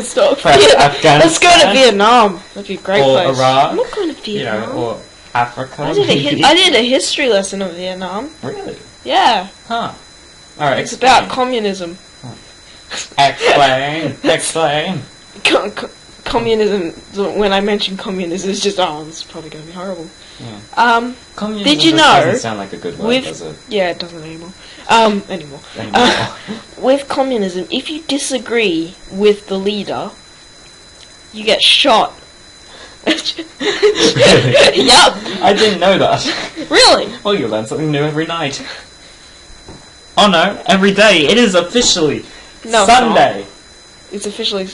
Stop. Afghanistan. Let's go to Vietnam. That'd be a great or place. Iraq. I'm not going to Vietnam. You know, or Africa. I did a history lesson of Vietnam. Really? Yeah. Huh. Alright, it's about communism. Explain. Communism, when I mention communism, it's just, it's probably going to be horrible. Yeah. Communism did you know, doesn't sound like a good word, does it? Yeah, it doesn't anymore. With communism, if you disagree with the leader, you get shot. Really? Yup. I didn't know that. Really? Well, you learn something new every night. Oh no, every day. It is officially Sunday. It's officially...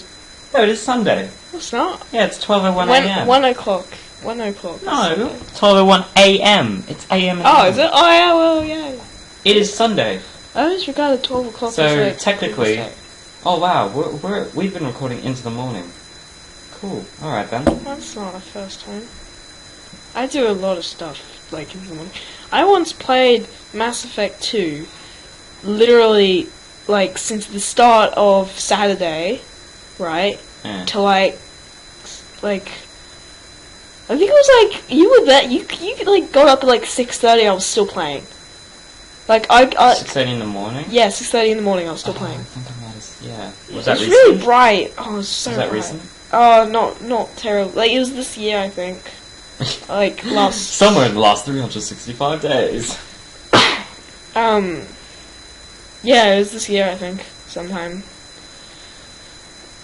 No, it is Sunday. It's not. Yeah, it's 12:01 a.m. 1 o'clock. 1 o'clock. No, 12:01 a.m. It's a.m. Oh, is it? Oh, yeah, well, yeah. It is Sunday. I always regarded 12 o'clock as So, like technically... Oh, wow, we've been recording into the morning. Cool. Alright, then. That's not the first time. I do a lot of stuff, like, in the morning. I once played Mass Effect 2, literally, like, since the start of Saturday, right? Yeah. To, like, I think it was, like, you were there, you like, got up at, like, 6:30, I was still playing. Like, 6:30 in the morning? Yeah, 6:30 in the morning, I was still playing. I think I might have, yeah. Was that recent? It was really bright. Oh, it was so bright. Was that recent? Oh, not terrible. Like, it was this year, I think. Like, last... Somewhere in the last 365 days. Yeah, it was this year, I think. Sometime.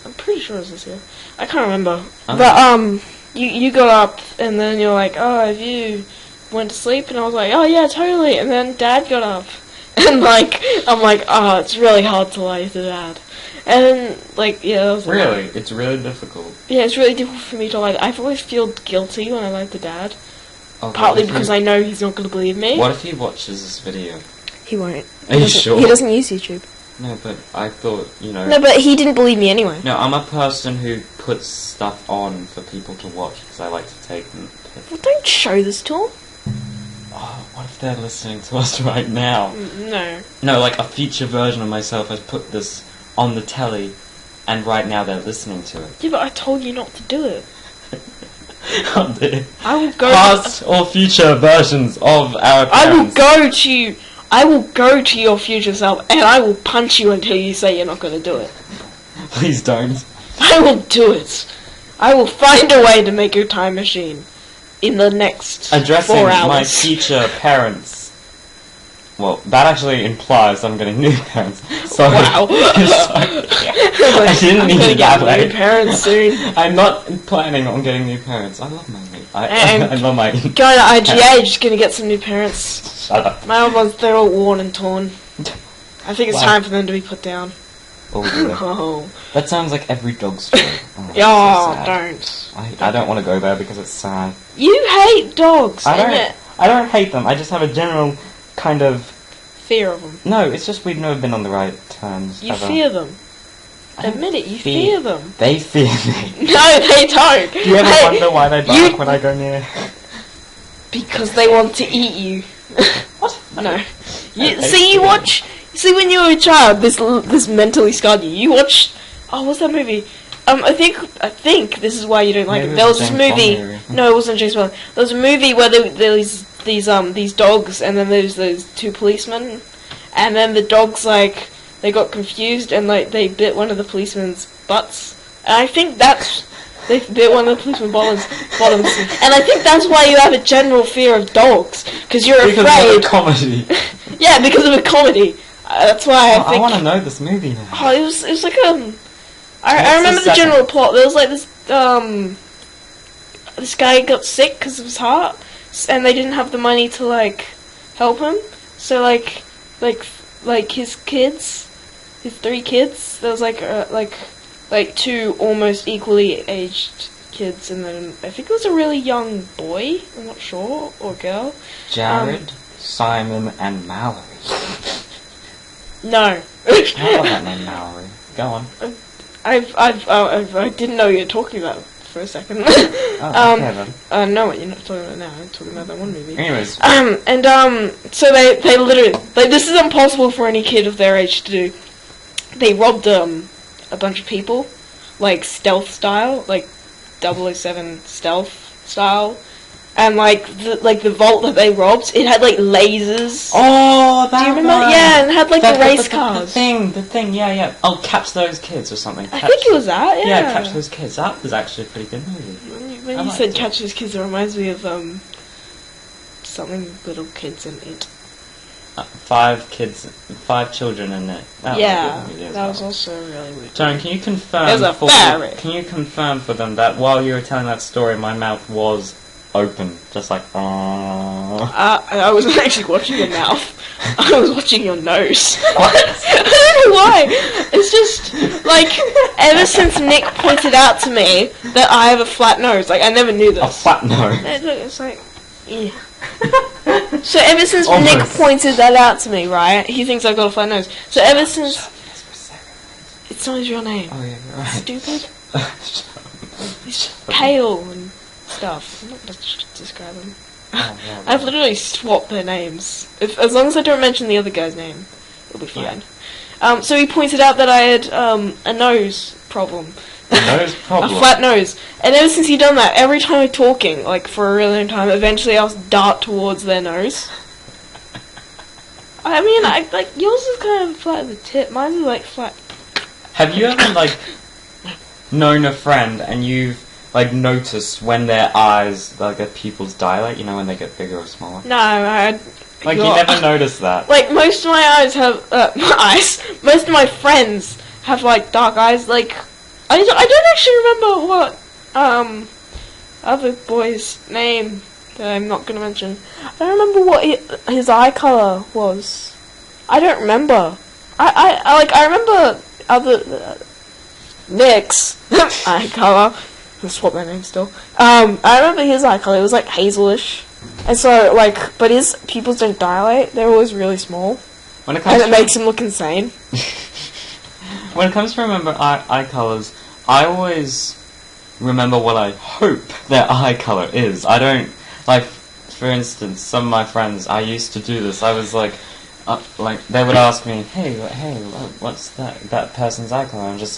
I'm pretty sure it was this year. I can't remember. Okay. But, you got up, and then you're like, oh, have you went to sleep? And I was like, oh, yeah, totally. And then Dad got up. And, like, I'm like, oh, it's really hard to lie to Dad. And then, like, yeah, that was really? It's really difficult. Yeah, it's really difficult for me to lie. I always feel guilty when I lie to Dad. Oh, partly because I know he's not going to believe me. What if he watches this video? He won't. Are you sure? He doesn't use YouTube. No, but I thought, you know... No, but he didn't believe me anyway. No, I'm a person who puts stuff on for people to watch because I like to take them. Well, don't show this to them. Oh, what if they're listening to us right now? No. No, like a future version of myself has put this on the telly and right now they're listening to it. Yeah, but I told you not to do it. Oh dear. I will go... Past or future versions of our parents. I will go to your future self and I will punch you until you say you're not going to do it. Please don't. I will do it. I will find a way to make your time machine in the next 4 hours. Addressing my future parents. Well, that actually implies I'm getting new parents. So, wow. I didn't mean it that way. New parents soon. I'm not planning on getting new parents. I love my I love my. Going to IGA, just gonna get some new parents. Shut up. My old ones, they're all worn and torn. I think it's Wow. time for them to be put down. Oh, really? Oh, That sounds like every dog story. Oh, that's oh so sad. don't. I don't want to go there because it's sad. You hate dogs. I don't hate them. I just have a general kind of Fear of them. no. It's just we've never been on the right terms. You ever. fear them. I don't Admit it, you fear them. They fear me. No, they don't. Do you ever Hey, wonder why they bark when I go near? Because they want to eat you. What? No. Okay, You watch. See, when you were a child, this mentally scarred you. You watched. Oh, what's that movie? I think this is why you don't like Maybe it. it There was was a this James Bond movie. movie. No, it wasn't James Bond. There was a movie where there was these dogs, and then there's those two policemen, and then the dogs they got confused and they bit one of the policemen's butts, and I think they bit one of the policemen's bottoms, and I think that's why you have a general fear of dogs, because you're Because afraid. of the comedy. Yeah, because of a comedy. That's why I I think. want to know this movie now. Oh, it was like I What's remember the the general plot. There was like this guy got sick because of his heart, and they didn't have the money to help him. So like his kids, his 3 kids. There was like 2 almost equally aged kids, and then I think it was a really young boy. I'm not sure, or girl. Jared, Simon, and Mallory. No. I love that name, Mallory. Go on. I didn't know you were talking about it for a second. Oh, okay then. No, you're not talking about now. I'm talking about that one movie. Anyways, So they literally, this is impossible for any kid of their age to do. They robbed a bunch of people, stealth style, 007 stealth style. And the vault that they robbed, it had lasers. oh, that Do you remember? one. Yeah, and it had the race cars. The thing, yeah. Oh, Catch Those Kids or something. I think it was that. Yeah. Yeah, Catch Those Kids. That was actually a pretty good movie. When I you liked said it. Catch Those Kids, it reminds me of something with little kids in it. 5 children in it. That was a good movie as that was well. also really weird. John, can you confirm? There's a ferret. Can you confirm for them that while you were telling that story, my mouth was open, just like. I wasn't actually watching your mouth. I was watching your nose. What? I don't know why. It's just ever since Nick pointed out to me that I have a flat nose. I never knew this. A flat nose. It's like, yeah. So ever since Almost. Nick pointed that out to me, right? He thinks I've got a flat nose. So ever since it's not his real name. Oh yeah, you're right. Stupid. He's pale and stuff. I'm not going to describe him. Oh, yeah, I've literally swapped their names. As long as I don't mention the other guy's name, it'll be fine. So he pointed out that I had a nose problem. Nose problem. A flat nose. And ever since he done that, every time I'm talking, for a really long time, eventually I'll dart towards their nose. I mean, yours is kind of flat at the tip. Mine is flat. Have you ever known a friend and you've noticed when their eyes, their pupils dilate? You know, when they get bigger or smaller. No, You never noticed that. Most of my eyes have most of my friends have dark eyes. I don't actually remember what other boy's name that I'm not gonna mention. I don't remember what his eye color was. I don't remember. I remember other Nick's eye color. Let's swap their name still. I remember his eye color. It was hazelish, and so but his pupils don't dilate. They're always really small, When it comes and it to makes him look insane. when it comes to remember eye colors, I always remember what I hope their eye color is. I don't for instance, some of my friends. I used to do this. I was they would ask me, hey, what's that person's eye color? I'm just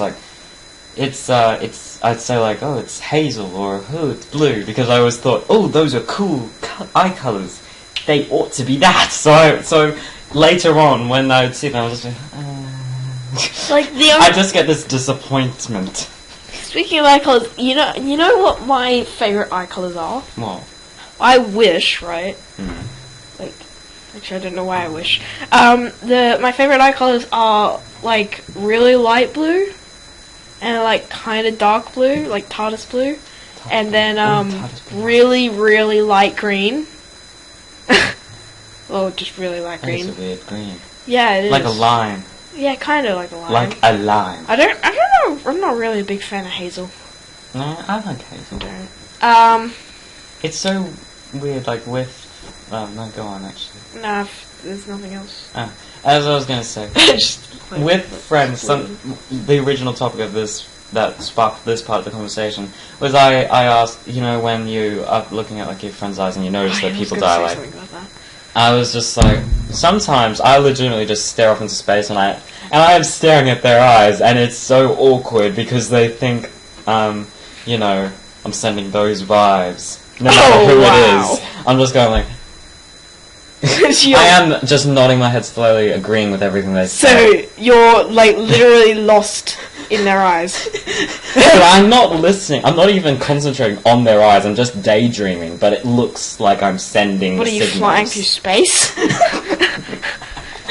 it's I'd say oh, it's hazel, or oh, it's blue, because I always thought, oh, those are cool eye colors. They ought to be that. So later on, when I would see them, I was just I just get this disappointment. Speaking of eye colors, you know what my favorite eye colors are? What? I wish, right? Actually, I don't know why I wish. My favorite eye colors are really light blue, and like kind of dark blue, like TARDIS blue, and then TARDIS blue. really, really light green. Oh, just really light green. It's a weird green. Yeah, it is. Like a lime. Yeah, kind of like a lime. Like a lime. I don't know. I'm not really a big fan of hazel. No, I like hazel. It's so weird, like with... no, go on, actually. Nah, there's nothing else. As I was going to say, with friends, the original topic of this, that sparked this part of the conversation, was I asked, you know, when you are looking at like your friend's eyes and you notice that people dilate. I was just like, sometimes I legitimately just stare off into space and I am staring at their eyes and it's so awkward because they think, you know, I'm sending those vibes. No matter who it is. I'm just going like... I am just nodding my head slowly, agreeing with everything they say. So, you're, like, literally lost in their eyes. But I'm not listening. I'm not even concentrating on their eyes. I'm just daydreaming, but it looks like I'm sending What, the are you signals. flying through space?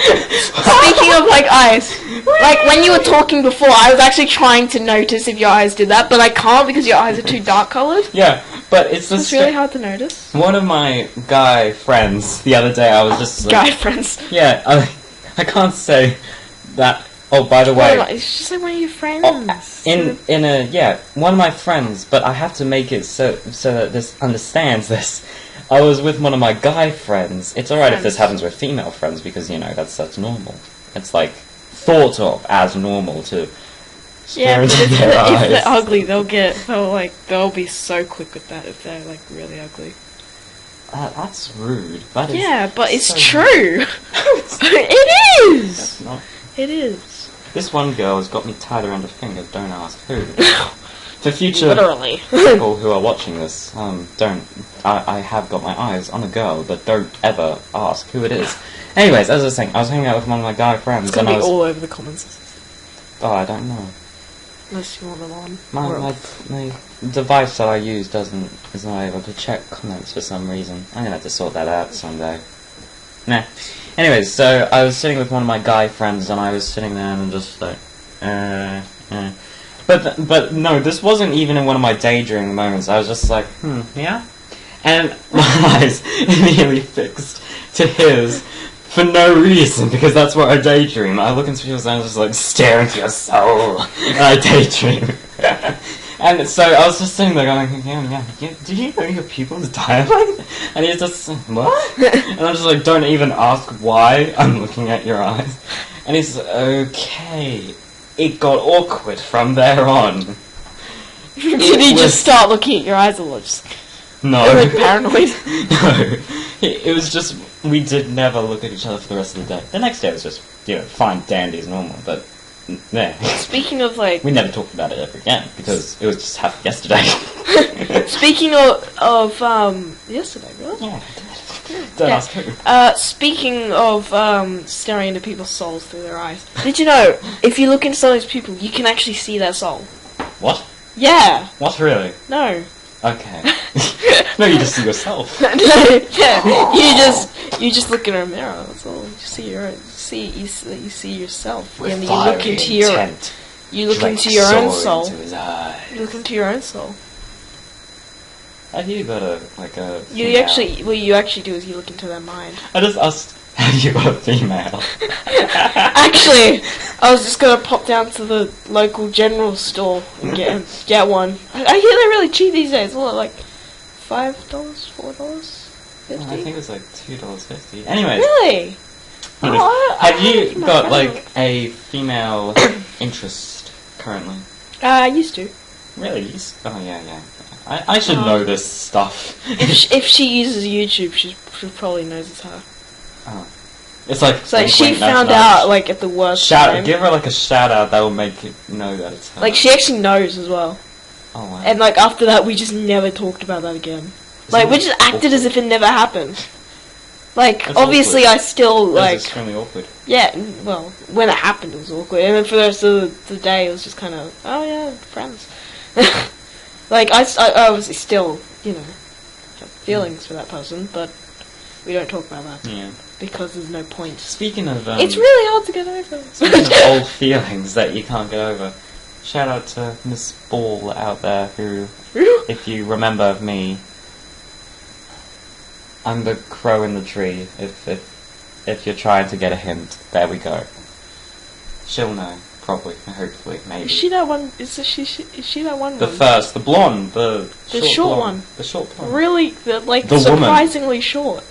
Speaking of, like, eyes. Like, when you were talking before, I was actually trying to notice if your eyes did that, but I can't because your eyes are too dark-coloured. Yeah, but it's It's really hard to notice. One of my guy friends, the other day, I was just like... Guy friends. Yeah, I can't say that... Oh, by the way... It's just like one of your friends. One of my friends, but I have to make it so that this understands this. I was with one of my guy friends. It's alright if this happens with female friends, because, you know, that's normal. It's, like, thought of as normal to stare into their eyes. If they're ugly, they'll be so quick with that if they're, like, really ugly. That's rude. That is but it's so true! It is! That's not... It is. This one girl has got me tied around a finger, don't ask who. For future Literally. people who are watching this, I have got my eyes on a girl, but don't ever ask who it is. Anyways, as I was saying, I was hanging out with one of my guy friends, it's gonna be all over the comments. Oh, I don't know. Unless you want them on. My device that I use is not able to check comments for some reason. I'm gonna have to sort that out someday. Nah. Anyways, so I was sitting with one of my guy friends, and I was sitting there and just like, But no, this wasn't even in one of my daydreaming moments. I was just like, yeah? And my eyes immediately fixed to his for no reason, because that's what I daydream. I look into people's eyes and just like, stare into your soul, and I daydream. And so I was just sitting there going, yeah, did you know your pupils dilate? And he's just, what? And I'm just like, don't even ask why I'm looking at your eyes. And he's like, okay. It got awkward from there on. Did he just start looking at your eyes a lot? No. Like paranoid? No. It was just, we did never look at each other for the rest of the day. The next day was just, fine, dandy as normal, but, yeah. Speaking of, like... We never talked about it ever again, because it was just happened yesterday. Speaking of yesterday, really? Yeah. Don't ask who. Speaking of staring into people's souls through their eyes, did you know, if you look into someone's people, you can actually see their soul? What? Yeah. What, really? No. Okay. No, you just see yourself. No, yeah. You just look in a mirror, that's all. You see you see yourself. With and you fiery look into intent. You look into your own soul. Into his eyes. You look into your own soul. Have you got a You actually do is you look into their mind. I just asked, have you got a female? Actually, I was just gonna pop down to the local general store and get one. I hear they're really cheap these days. What, like $5, $4.50? I think it's like $2.50. Anyways. Really? Have you got like a female interest currently? I used to. Really? Oh yeah. I should know this stuff. if she uses YouTube, she probably knows it's her. Oh. It's like... So she found out, like, at the worst time. Give her, like, a shout-out that will make it know that it's her. Like, she actually knows as well. Oh, wow. And, like, after that, we just never talked about that again. Like, we just acted as if it never happened. Like, That's obviously awkward. I still, like... It's extremely awkward. Yeah, well, when it happened, it was awkward. And then for the rest of the day, it was just kind of, oh, yeah, friends. Like, I obviously still, have feelings for that person, but we don't talk about that. Yeah. Because there's no point. Speaking of... it's really hard to get over. Speaking of old feelings that you can't get over, Shout out to Miss Ball out there who, if you remember me, I'm the crow in the tree. If you're trying to get a hint, there we go. She'll know, probably, hopefully, maybe. Is she that one? Is she that one? The first, the blonde, the short blonde, one. The short blonde. Really, the surprisingly woman. Short.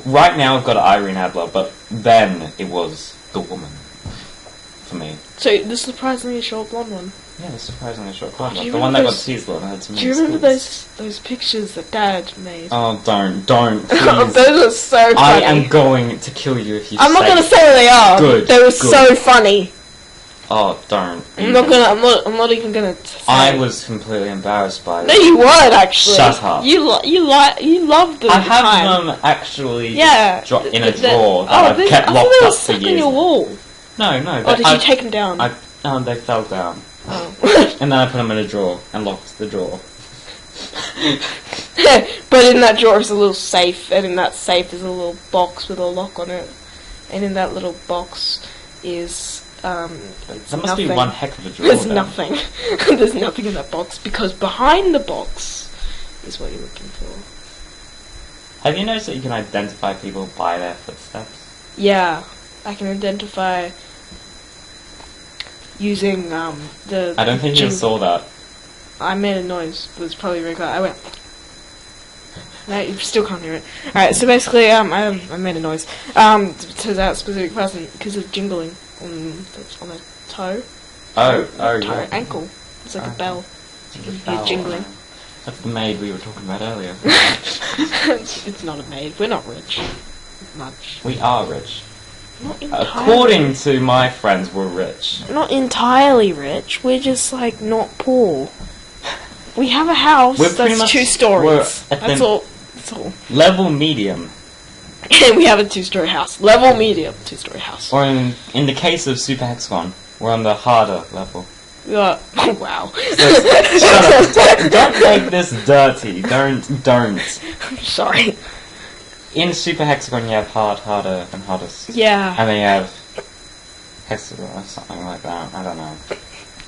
Right now, I've got Irene Adler, but then it was the woman for me. So the surprisingly short blonde one. Yeah, the surprisingly short blonde one. Do you The one that remember got teased and had some. Do you remember those pictures that Dad made? Oh, don't, please. Those are so funny. I am going to kill you if you. I'm not gonna say what they are. Good. They were so funny. Oh, don't. I'm not even gonna. Say. I was completely embarrassed by it. No, you weren't actually. Shut up. You loved them. I have them actually. Yeah. In a drawer that I've kept locked up for years. On your wall. No. Or did you take them down? They fell down. Oh. And then I put them in a drawer and locked the drawer. But in that drawer is a little safe, and in that safe is a little box with a lock on it, and in that little box is That must nothing. be one heck of a drawer. There's then. nothing. There's nothing in that box because behind the box is what you're looking for. Have you noticed that you can identify people by their footsteps? Yeah, I can identify using the. I don't think you saw that. I made a noise. It was probably very quiet. I went. No, you still can't hear it. Alright, so basically, I made a noise to that specific person because of jingling on the toe. Oh, toe, ankle. It's like a bell. You're jingling. That's the maid we were talking about earlier. It's not a maid. We're not rich. Much. We are rich. Not entirely. According to my friends, we're rich. Not entirely rich. We're just like not poor. We have a house that's 2 stories. That's all. That's all. Level medium. And we have a 2-story house. Level medium 2-story house. Or in the case of Super Hexagon, we're on the harder level. Oh, wow. Shut up. Don't make this dirty. Don't. I'm sorry. In Super Hexagon, you have hard, harder, and hardest. Yeah. And then you have Hexagon or something like that. I don't know.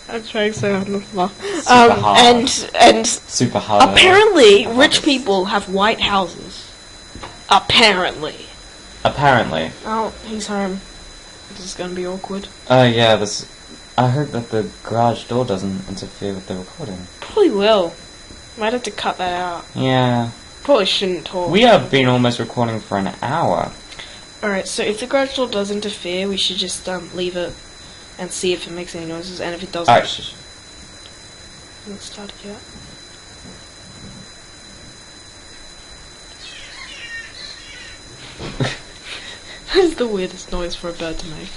I'm trying so hard not to laugh. Super hard. And Super hard. Apparently, rich people have white houses. Apparently. Oh, he's home. This is gonna be awkward. Yeah, I heard that the garage door doesn't interfere with the recording. Probably will. Might have to cut that out. Yeah. Probably shouldn't talk. We have been almost recording for an hour. Alright, so if the garage door does interfere, we should just leave it and see if it makes any noises, and if it doesn't... Alright. Let's start it yet. That is the weirdest noise for a bird to make.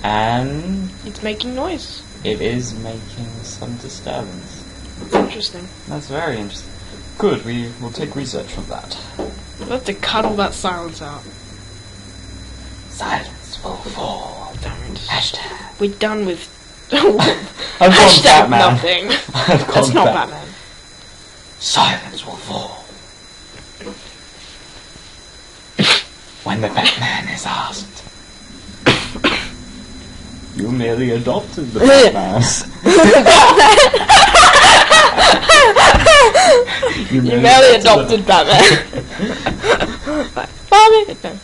And It's making noise. it is making some disturbance. Interesting. That's very interesting. Good, we will take research from that. We'll have to cut all that silence out. Silence will fall. Don't. Hashtag. We're done with... I've gone Hashtag Batman. nothing. I've That's gone not Batman. Batman. Silence will fall. When the Batman is asked. You merely adopted the Batman. You merely adopted Batman. Mommy. No.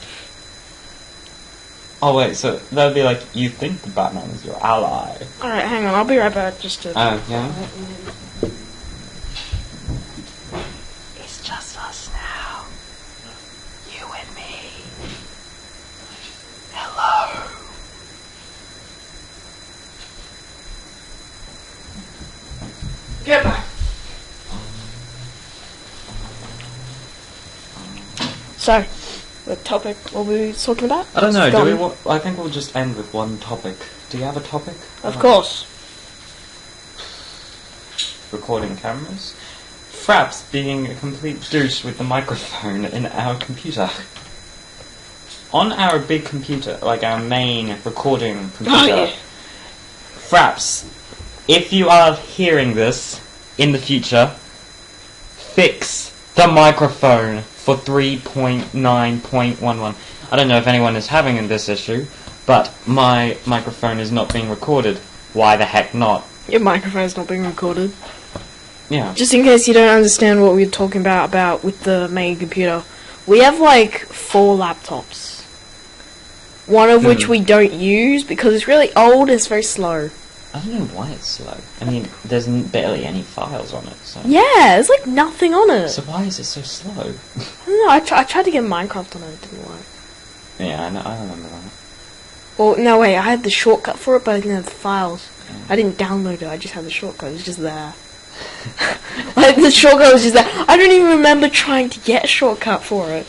Oh wait, so that would be like, you think the Batman is your ally. Alright, hang on, I'll be right back just to... Oh, yeah? It's just us now. You and me. Hello. Get back. So, the topic, what were we talking about? I don't know, Go do on. we I think we'll just end with one topic. Do you have a topic? Of course. Recording cameras. Fraps being a complete douche with the microphone in our computer. On our big computer, like our main recording computer. Oh, yeah. Fraps, if you are hearing this in the future, fix the microphone for 3.9.11. I don't know if anyone is having this issue, but my microphone is not being recorded. Why the heck not? Your microphone's not being recorded. Yeah. Just in case you don't understand what we were talking about with the main computer, we have like 4 laptops. One of which we don't use because it's really old and it's very slow. I don't know why it's slow. I mean, there's barely any files on it, so... Yeah, there's like nothing on it. So why is it so slow? I don't know, I tried to get Minecraft on it, it didn't work. Yeah, I remember that. Well, no, wait, I had the shortcut for it, but I didn't have the files. I didn't download it, I just had the shortcut, it was just there. Like, the shortcut was just there. I don't even remember trying to get a shortcut for it.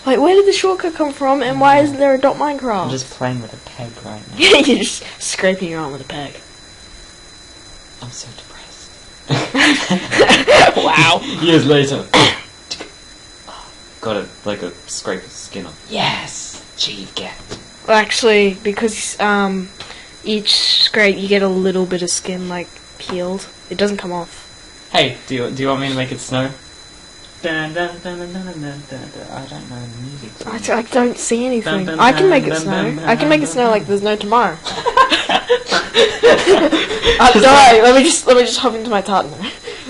Like, where did the shortcut come from, and why isn't there a .minecraft? I'm just playing with a peg right now. You're just scraping your arm with a peg. I'm so depressed. Wow. Years later. Got a scrape of skin off. Yes! Achieve get. Well, actually, because each scrape you get a little bit of skin, like, peeled. It doesn't come off. Hey, do you want me to make it snow? Dun, dun, dun, dun, dun, dun, dun, dun. I don't know the music. I don't see anything. Dun, dun, I can make it dun, snow. dun, dun, I can make it dun, snow dun. like there's no tomorrow. Sorry, let me just hop into my tartan.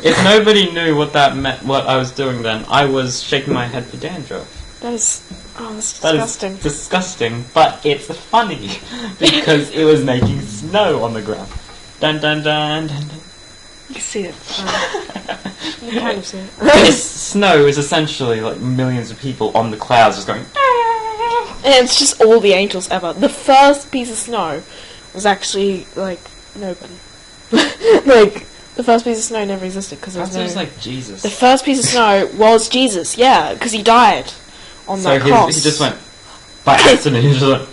If nobody knew what that meant, what I was doing then, I was shaking my head for dandruff. That's disgusting. That is disgusting, but it's funny because it was making snow on the ground. Dun dun dun dun dun. You can see it. You kind of see it. This snow is essentially like millions of people on the clouds just going. And it's just all the angels ever. The first piece of snow was actually like nobody. Like the first piece of snow never existed because there was That no. sounds like Jesus. The first piece of snow was Jesus, yeah, because he died on that cross. He just went by accident. He just went,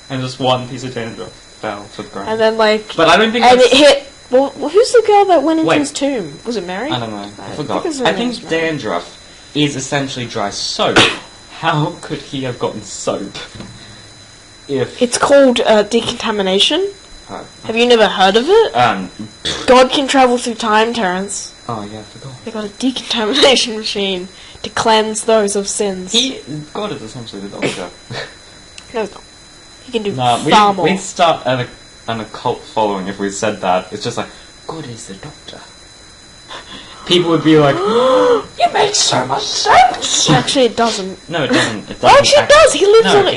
and just one piece of dandruff fell to the ground. And then but I don't think. And that's... it hit. Well, who's the girl that went into Wait. his tomb? Was it Mary? I don't know. I forgot. I I think dandruff is essentially dry soap. How could he have gotten soap? If it's called decontamination. Have you never heard of it? God can travel through time, Terence. Oh yeah, I forgot. They got a decontamination machine to cleanse those of sins. God is essentially the doctor. No, it's not. He can do Nah, far more. we'd start an occult following if we said that. It's just like, God is the doctor. People would be like, you make so much sense. Actually, it doesn't. No, it doesn't. It doesn't. Well, actually, it does. He lives on it.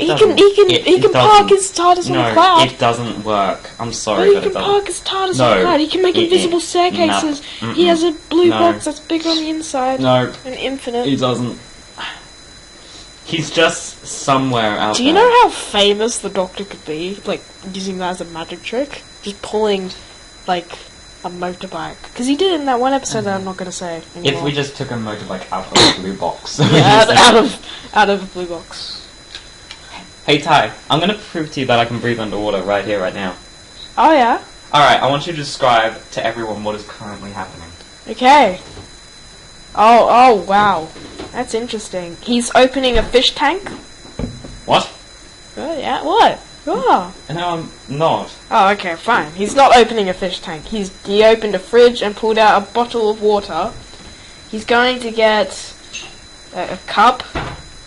He can park his TARDIS on a cloud. It doesn't work. I'm sorry, He but can it doesn't. park his TARDIS on a cloud. He can make invisible staircases. He has a blue box that's big on the inside. No. And infinite. He doesn't. He's just somewhere out Do you know how famous the Doctor could be? Like, using that as a magic trick? Just pulling, like, a motorbike. Because he did it in that one episode that I'm not going to say anymore. If we just took a motorbike out of a blue box. Yeah, out of a blue box. Hey Ty, I'm going to prove to you that I can breathe underwater right here, right now. Oh, yeah? Alright, I want you to describe to everyone what is currently happening. Okay. Oh, wow. That's interesting. He's opening a fish tank. What? Oh, yeah, what? Oh. No, I'm not. Oh, okay, fine. He's not opening a fish tank. He opened a fridge and pulled out a bottle of water. He's going to get a cup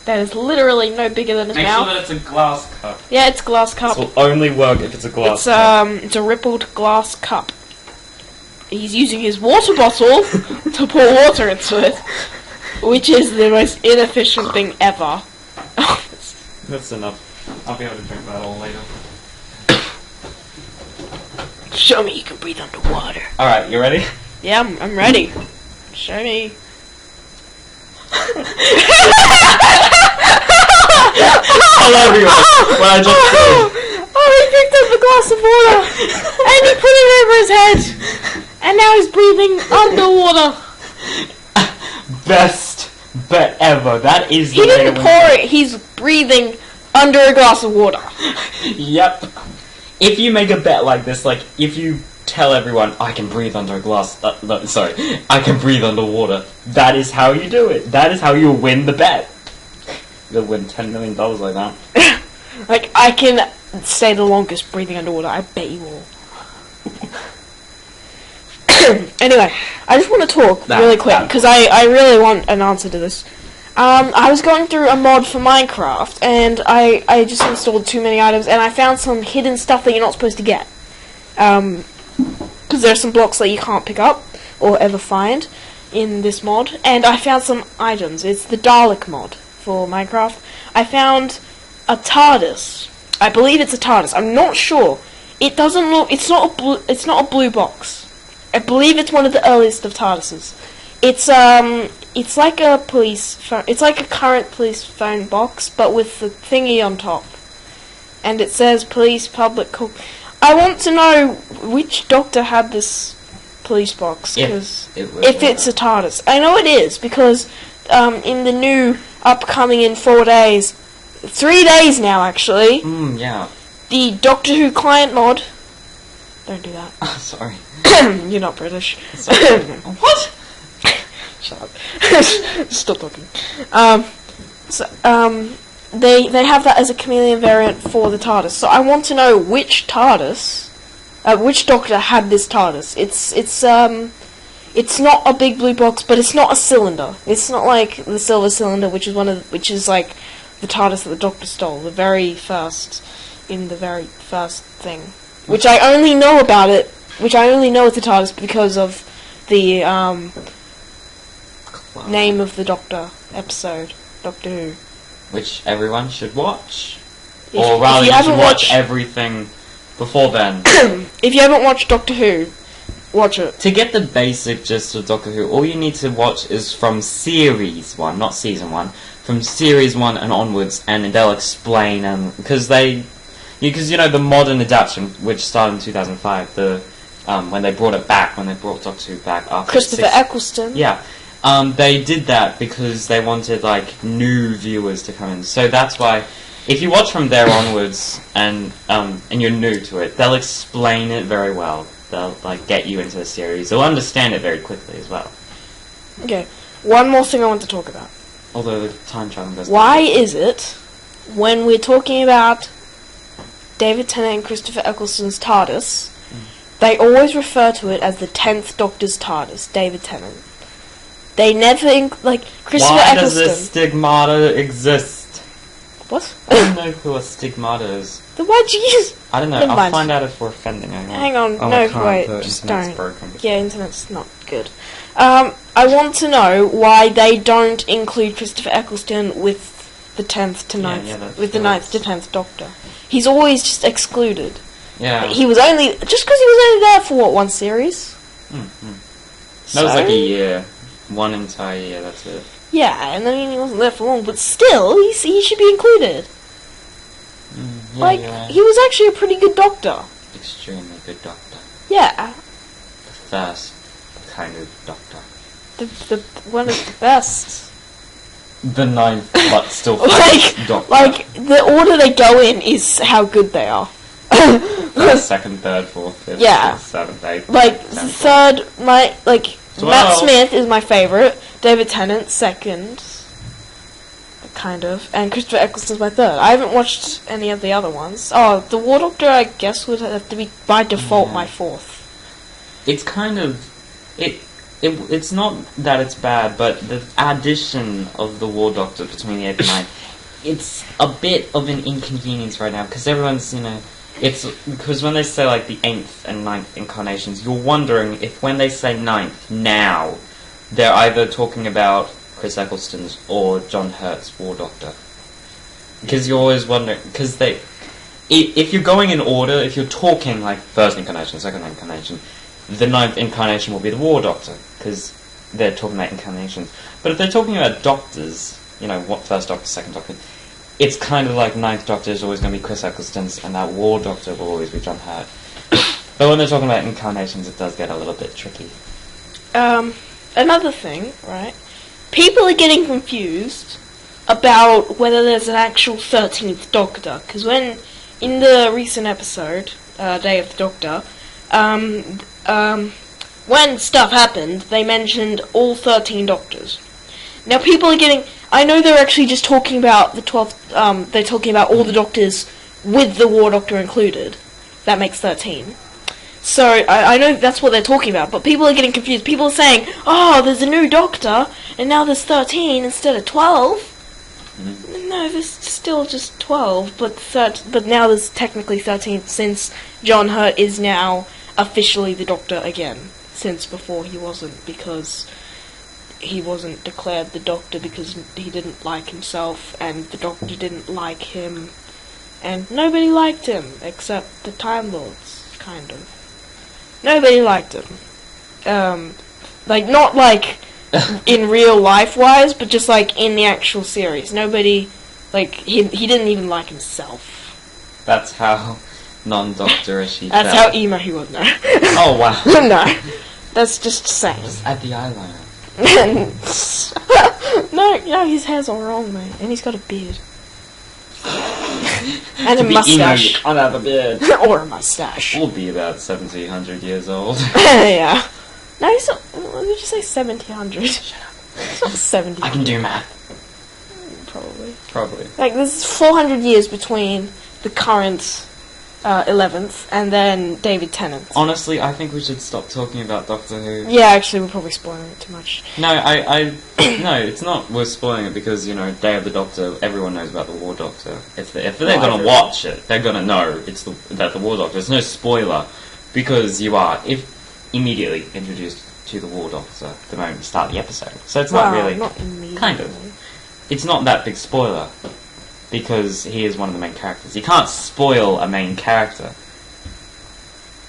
that is literally no bigger than his mouth. Make sure that it's a glass cup. Yeah, it's a glass cup. This will only work if it's a glass cup. It's a rippled glass cup. He's using his water bottle to pour water into it, which is the most inefficient thing ever. That's enough. I'll be able to drink that all later. Show me you can breathe underwater. Alright, you ready? Yeah, I'm ready. Show me. Hello everyone! What I just said. Oh, he picked up a glass of water and he put it over his head, and now he's breathing underwater. Best bet ever. That is the He didn't pour it. He's breathing under a glass of water. Yep. If you make a bet like this, like if you tell everyone I can breathe under a glass, I can breathe underwater. That is how you do it. That is how you win the bet. You'll win $10 million like that. Like, I can stay the longest breathing underwater. I bet you will. Anyway, I just want to talk really quick, because I really want an answer to this. I was going through a mod for Minecraft, and I just installed too many items, and I found some hidden stuff that you're not supposed to get. Because there's some blocks that you can't pick up, or ever find, in this mod, and I found some items. It's the Dalek mod for Minecraft. I found a TARDIS. I believe it's a TARDIS. I'm not sure. It doesn't look. It's not a blue box. I believe it's one of the earliest of TARDISes. It's like a police phone. It's like a current police phone box, but with the thingy on top. And it says police public call. I want to know which doctor had this police box, because if it's a TARDIS. I know it is, because in the new upcoming in 4 days, 3 days now actually. Yeah. The Doctor Who client mod. Don't do that. Oh, sorry. You're not British. What? Shut up. Stop talking. They have that as a chameleon variant for the TARDIS. So I want to know which TARDIS, which Doctor had this TARDIS. It's not a big blue box, but it's not a cylinder. It's not like the silver cylinder, which is like the TARDIS that the Doctor stole, the very first thing. Which I only know about it. Which I only know it's the TARDIS because of the name of the Doctor episode, Doctor Who. Which everyone should watch. Or rather, you should watch everything before then. If you haven't watched Doctor Who, watch it. To get the basic gist of Doctor Who, all you need to watch is from Series 1, not Season 1. From Series 1 and onwards, and they'll explain, because the modern adaptation, which started in 2005, when they brought it back, when they brought Doctor Who back after Christopher Eccleston. Yeah. They did that because they wanted, new viewers to come in. So that's why, if you watch from there onwards, and you're new to it, they'll explain it very well. They'll, get you into the series. They'll understand it very quickly as well. Okay. One more thing I want to talk about. Although the time travel does. Why is it, when we're talking about David Tennant and Christopher Eccleston's TARDIS, they always refer to it as the 10th Doctor's TARDIS, David Tennant. They never, Christopher Why Eccleston... does this stigmata exist? What? I don't know who a stigmata is. Then why'd you use... I don't know, I'll find out if we're offending anyone. Hang on, oh, no, wait, the just internet's don't. Broken. Yeah, internet's not good. I want to know why they don't include Christopher Eccleston with the 10th to 9th, with the 9th to 10th Doctor. He's always just excluded. Yeah. He was only... Just because he was only there for, one series? That was a year. 1 entire year, that's it. Yeah, and I mean, he wasn't there for long, but still, he should be included. He was actually a pretty good Doctor. Extremely good Doctor. Yeah. The first kind of Doctor. The one of the best. The 9th, but still Doctor. The order they go in is how good they are. First, second, third, fourth, fifth, sixth, seventh, eighth. Third, Matt Smith is my favourite. David Tennant, second. Kind of. And Christopher Eccleston's my third. I haven't watched any of the other ones. Oh, the War Doctor, I guess, would have to be, by default, my fourth. It's kind of... It's not that it's bad, but the addition of the War Doctor between the 8th and 9th, it's a bit of an inconvenience right now, because everyone's, it's because when they say the 8th and 9th incarnations, you're wondering if when they say 9th now, they're either talking about Chris Eccleston's or John Hurt's War Doctor. Because you're always wondering, because if you're going in order, if you're talking first incarnation, second incarnation, the 9th incarnation will be the War Doctor, because they're talking about incarnations. But if they're talking about doctors, what first Doctor, second Doctor, it's kind of 9th Doctor is always going to be Chris Eccleston's, and that War Doctor will always be John Hurt. But when they're talking about incarnations, it does get a little bit tricky. Another thing, right? People are getting confused about whether there's an actual 13th Doctor, because when, in the recent episode, Day of the Doctor, when stuff happened, they mentioned all 13 Doctors. Now people are getting... I know they're actually just talking about the 12th... they're talking about all the Doctors with the War Doctor included. That makes 13. So, I know that's what they're talking about, but people are getting confused. People are saying, oh, there's a new Doctor, and now there's 13 instead of 12. No, there's still just 12, but now there's technically 13 since John Hurt is now officially the Doctor again. Since before he wasn't, because he wasn't declared the Doctor because he didn't like himself, and the Doctor didn't like him, and nobody liked him, except the Time Lords, kind of. Nobody liked him. Like, not like in real life wise, but just like in the actual series. Nobody, like, he didn't even like himself. That's how non-doctorish he That's felt. how emo he was, no. Oh, wow. No. That's just saying. Just add the eyeliner. No, his hair's all wrong, mate. And he's got a beard. And a mustache. Emo, you can't have a beard. Or a mustache. We'll be about 1,700 years old. Yeah. No, he's not. What did you say? 1,700? Shut up. It's not 70. I can do math. Probably. Like, there's 400 years between the current 11th and then David Tennant. Honestly, I think we should stop talking about Doctor Who. Yeah, actually, we're probably spoiling it too much. No, no, it's not we're spoiling it because, you know, Day of the Doctor, everyone knows about the War Doctor. If they're going to watch it, they're going to know that the War Doctor. There's no spoiler because you are immediately introduced to the War Doctor the moment you start the episode. So it's not really... Not immediately. Kind of. It's not that big spoiler because he is one of the main characters. You can't spoil a main character.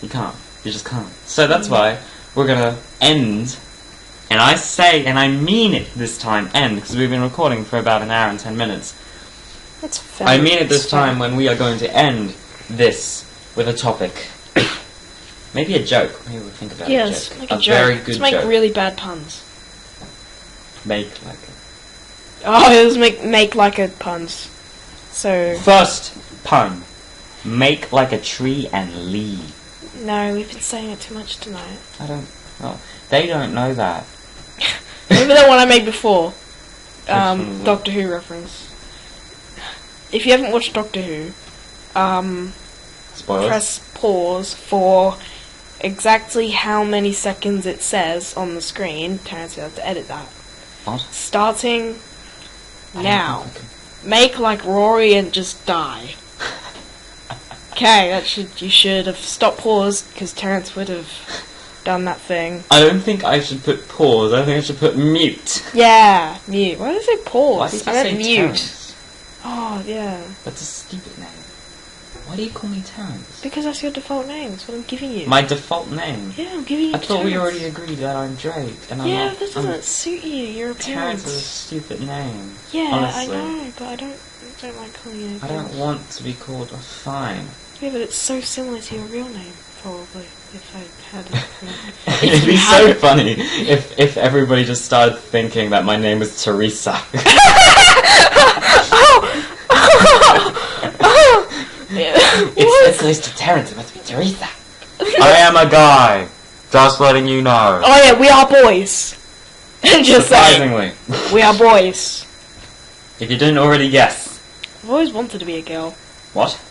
You can't. You just can't. So that's why we're going to end, and I say, and I mean it this time, end, because we've been recording for about an hour and 10 minutes. That's fair. I mean it this time when we are going to end this with a topic. Maybe a joke. Maybe we'll think about a joke. Yes, make a joke. Very good Let's make joke. really bad puns. Make like it. Oh, let's make like a puns. So... First pun. Make like a tree and leave. No, we've been saying it too much tonight. I don't... Well, they don't know that. Remember that one I made before? Doctor Who reference. If you haven't watched Doctor Who, Spoilers? press pause for exactly how many seconds it says on the screen. Terrence, you have to edit that. What? Starting now. Make like Rory and just die. Okay, you should have stopped pause because Terrence would have done that thing. I don't think I should put pause. I think I should put mute. Yeah, mute. Why did I say pause? Why did you I meant say mute. Terrence? Oh, yeah. That's a stupid name. Why do you call me Terrence? Because that's your default name. That's what I'm giving you. My default name? Yeah, I'm giving you I thought we Terrence. already agreed that I'm Drake, and I'm Yeah, not. that doesn't suit you. Your appearance. Terrence is a stupid name. Yeah, honestly. I know, but I don't like calling you. I don't want to be called a fine. Yeah, but it's so similar to your real name, probably. If I had it. It'd be so funny if everybody just started thinking that my name was Teresa. It's Mr. Terrence, it must be Teresa. I am a guy. Just letting you know. Oh yeah, we are boys. Just Surprisingly. saying. We are boys. If you didn't already guess. I've always wanted to be a girl. What?